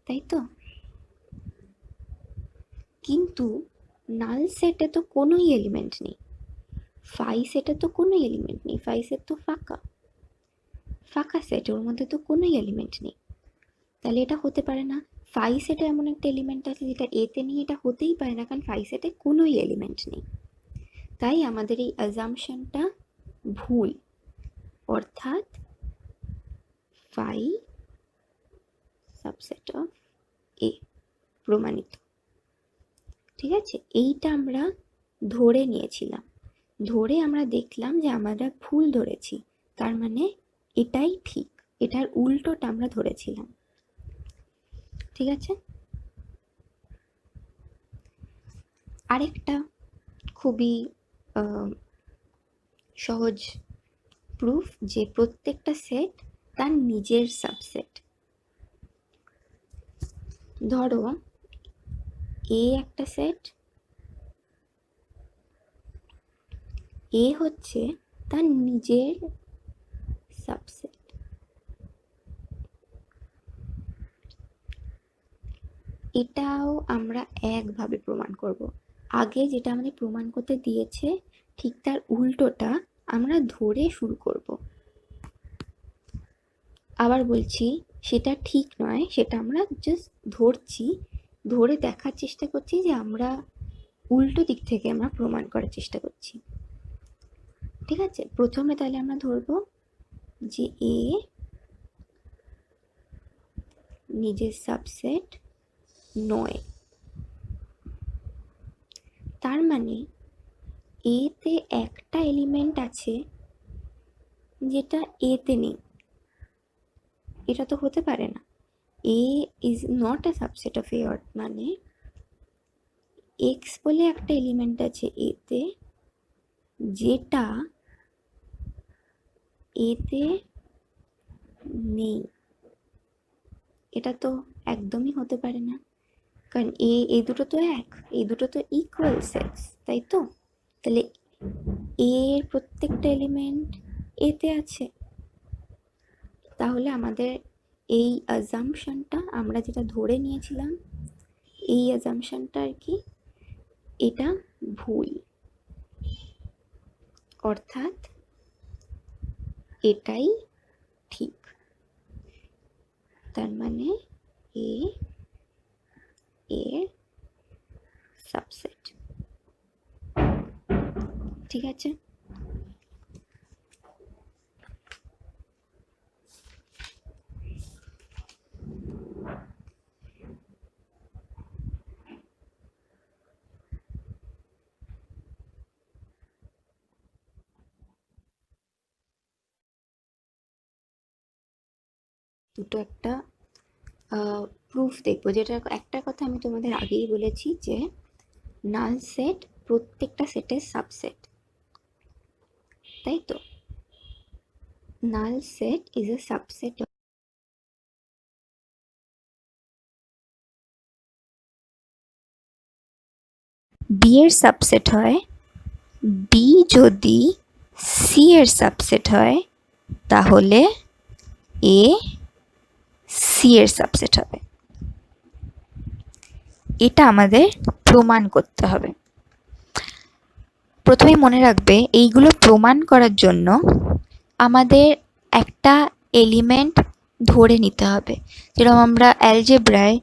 তাই তো? কিন্তু নাল সেটে তো কোনোই এলিমেন্ট নেই, ফাই সেটে তো কোনো এলিমেন্ট নেই, ফাই সেট তো ফাঁকা ফাঁকা সেট, ওর মধ্যে তো কোনোই এলিমেন্ট নেই। তাহলে এটা হতে পারে না। ফাই সেটে এমন একটা এলিমেন্ট আছে যেটা এতে নেই, এটা হতেই পারে না, কারণ ফাই সেটে কোনোই এলিমেন্ট নেই। তাই আমাদের এই অ্যাজাম্পশনটা ভুল, অর্থাৎ ফাই সাবসেট অফ এ প্রমাণিত। ঠিক আছে, এইটা আমরা ধরে নিয়েছিলাম, ধরে আমরা দেখলাম যে আমরা ভুল ধরেছি, তার মানে এটাই ঠিক, এটার উল্টোটা আমরা ধরেছিলাম। ঠিক আছে, আরেকটা খুবই সহজ প্রুফ যে প্রত্যেকটা সেট তার নিজের সাবসেট। ধরো এ একটা সেট, এ হচ্ছে তার নিজের সাবসেট। এটাও আমরা একভাবে প্রমাণ করব। আগে যেটা আমাদের প্রমাণ করতে দিয়েছে ঠিক তার উল্টোটা আমরা ধরে শুরু করব। আবার বলছি, সেটা ঠিক নয়, সেটা আমরা জাস্ট ধরছি, ধরে দেখার চেষ্টা করছি যে আমরা উল্টো দিক থেকে আমরা প্রমাণ করার চেষ্টা করছি। ঠিক আছে, প্রথমে তাহলে আমরা ধরবো যে এ নিজের সাবসেট নয়, তার মানে এতে একটা এলিমেন্ট আছে যেটা এতে নেই, এটা তো হতে পারে না। A is not a subset of A, মানে এক্স বলে একটা এলিমেন্ট আছে এতে, যেটা এতে নেই, এটা তো একদমই হতে পারে না, কারণ এই দুটো তো এই দুটো তো ইকুয়াল সেটস, তাই তো? তাহলে এর প্রত্যেকটা এলিমেন্ট এতে আছে, তাহলে আমাদের এই অ্যাজাম্পশনটা আমরা যেটা ধরে নিয়েছিলাম, এই অ্যাজাম্পশনটা আর কি, এটা ভুল, অর্থাৎ এটাই ঠিক। তার মানে এ এর সাবসেট। ঠিক আছে, দুটো একটা প্রুফ দেখবো, যেটা একটা কথা আমি তোমাদের আগেই বলেছি যে নাল সেট প্রত্যেকটা সেটের সাবসেট, তাই তো? Null set is a subset. B এর সাবসেট হয়, বি যদি সি এর সাবসেট হয়, তাহলে এ সি এর সাবসেট হবে। এটা আমাদের প্রমাণ করতে হবে। প্রথমে মনে রাখবে, এইগুলো প্রমাণ করার জন্য আমাদের একটা এলিমেন্ট ধরে নিতে হবে। যেরকম আমরা অ্যালজেব্রায়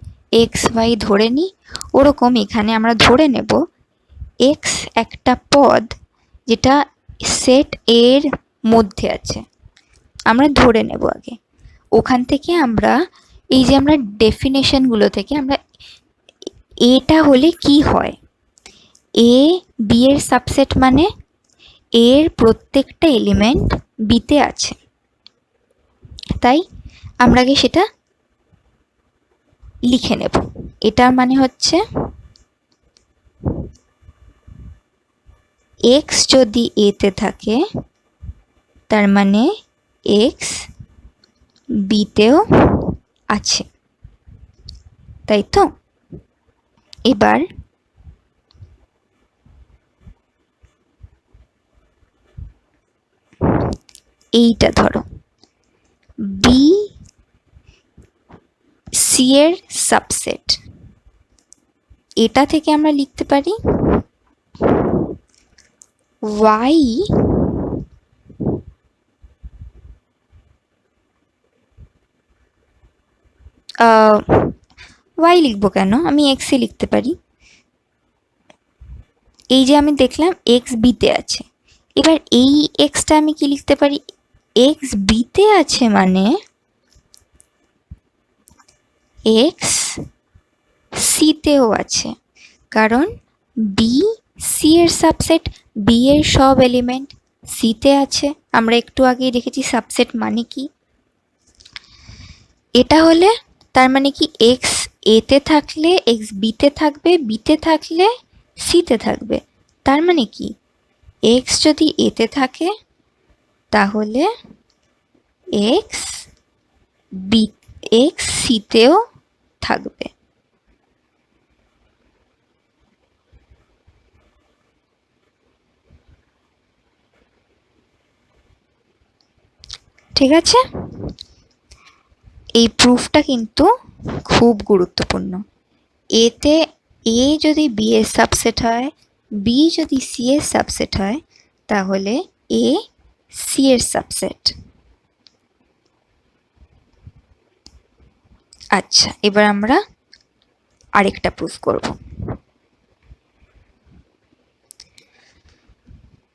এক্স ওয়াই ধরে নিই, ওরকম এখানে আমরা ধরে নেব এক্স একটা পদ যেটা সেট এর মধ্যে আছে, আমরা ধরে নেব আগে। ওখান থেকে আমরা এই যে আমরা ডেফিনেশনগুলো থেকে আমরা এটা হলে কি হয়, এ বি এর সাবসেট মানে এর প্রত্যেকটা এলিমেন্ট বিতে আছে, তাই আমরা আগে সেটা লিখে নেব। এটার মানে হচ্ছে এক্স যদি এতে থাকে, তার মানে এক্স বিতেও আছে, তাই তো? এবার এইটা ধরো বি সি এর সাবসেট, এটা থেকে আমরা লিখতে পারি ওয়াই ওয়াই লিখবো কেন, আমি এক্সই লিখতে পারি। এই যে আমি দেখলাম এক্স বিতে আছে, এবার এই এক্সটা আমি কি লিখতে পারি, এক্স বিতে আছে মানে এক্স সিতেও আছে, কারণ বি সি এর সাবসেট, বি এর সব এলিমেন্ট সিতে আছে। আমরা একটু আগেই দেখেছি সাবসেট মানে কি। এটা হলে তার মানে কি এক্স এতে থাকলে এক্স বিতে থাকবে, বিতে থাকলে সিতে থাকবে। তার মানে কি এক্স যদি এতে থাকে তাহলে এক্স বি এক্স সিতেও থাকবে। ঠিক আছে, এই প্রুফটা কিন্তু খুব গুরুত্বপূর্ণ। এতে এ যদি বি এর সাবসেট হয়, বি যদি সি এর সাবসেট হয়, তাহলে এ সি এর সাবসেট। আচ্ছা, এবার আমরা আরেকটা প্রুফ করব।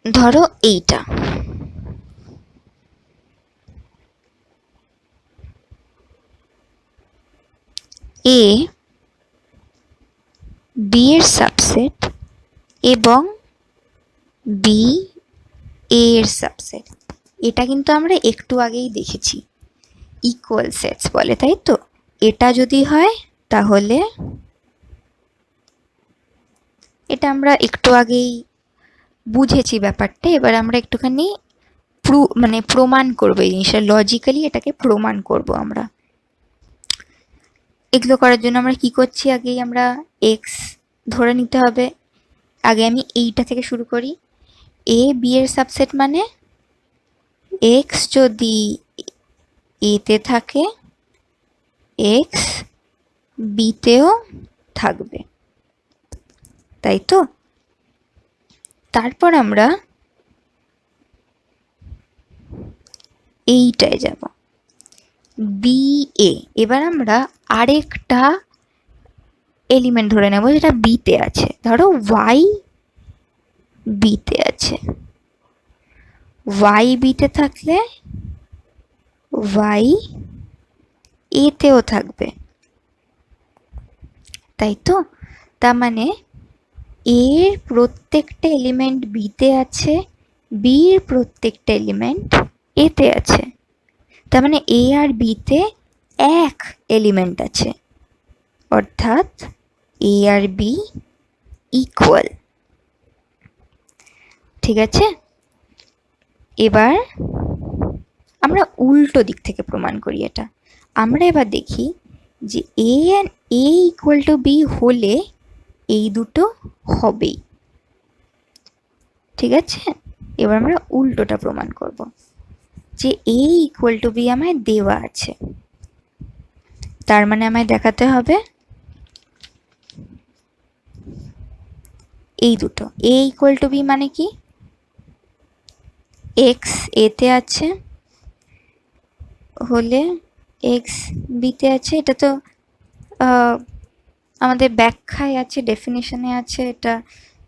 ধরো এইটা, এ বি এর সাবসেট এবং বি এ এর সাবসেট। এটা কিন্তু আমরা একটু আগেই দেখেছি, ইকুয়াল সেটস বলে, তাই তো? এটা যদি হয় তাহলে এটা আমরা একটু আগেই বুঝেছি ব্যাপারটা। এবার আমরা একটুখানি প্রমাণ করবো এই জিনিসটা, লজিক্যালি এটাকে প্রমাণ করব আমরা। এগুলো করার জন্য আমরা কি করছি, আগেই আমরা এক্স ধরে নিতে হবে। আগে আমি এইটা থেকে শুরু করি, এ বি এর সাবসেট মানে এক্স যদি এতে থাকে এক্স বিতেও থাকবে, তাই তো? তারপর আমরা এইটায় যাব, বি এ। এবার আমরা আরেকটা এলিমেন্ট ধরে নেব যেটা বিতে আছে, ধরো ওয়াই বিতে আছে। ওয়াই বিতে থাকলে ওয়াই এতেও থাকবে, তাই তো? তার মানে এর প্রত্যেকটা এলিমেন্ট বিতে আছে, বির প্রত্যেকটা এলিমেন্ট এতে আছে। তার মানে এ আর বিতে এক এলিমেন্ট আছে, অর্থাৎ এ আর বি ইকুয়াল। ঠিক আছে, এবার আমরা উল্টো দিক থেকে প্রমাণ করি এটা। আমরা এবার দেখি যে এ ইকুয়াল টু বি হলে এই দুটো হবেই। ঠিক আছে, এবার আমরা উল্টোটা প্রমাণ করব যে এ ইকুয়াল টু বি আমায় দেওয়া আছে, তার মানে আমায় দেখাতে হবে এই দুটো। এ ইকুয়াল টু বি মানে কি, এক্স এতে আছে হলে এক্স বিতে আছে। এটা তো আমাদের ব্যাখ্যায় আছে, ডেফিনেশনে আছে এটা,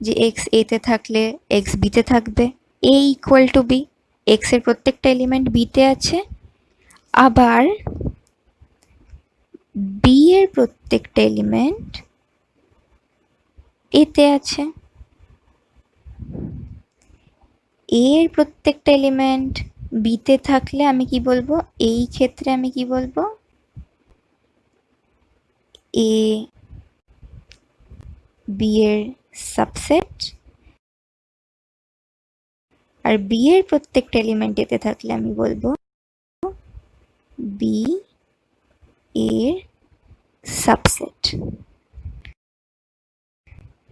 যে এক্স এতে থাকলে এক্স বিতে থাকবে। এ ইকুয়াল টু বি, এক্স এর প্রত্যেকটা এলিমেন্ট বিতে আছে, আবার বি এর প্রত্যেকটা এলিমেন্ট এতে আছে। এ এর প্রত্যেকটা এলিমেন্ট বিতে থাকলে আমি কি বলবো, এই ক্ষেত্রে আমি কি বলবো, এ বি এর সাবসেট, আর বি এর প্রত্যেকটা এলিমেন্ট এতে থাকলে আমি বলবো বি এর সাবসেট।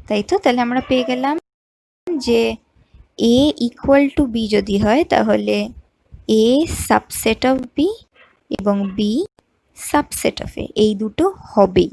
তাই তো? তাহলে আমরা পেয়ে গেলাম যে এ ইকুয়াল টু বি যদি হয় তাহলে এ সাবসেট অফ বি এবং বি সাবসেট অফ এ, এই দুটো হবেই।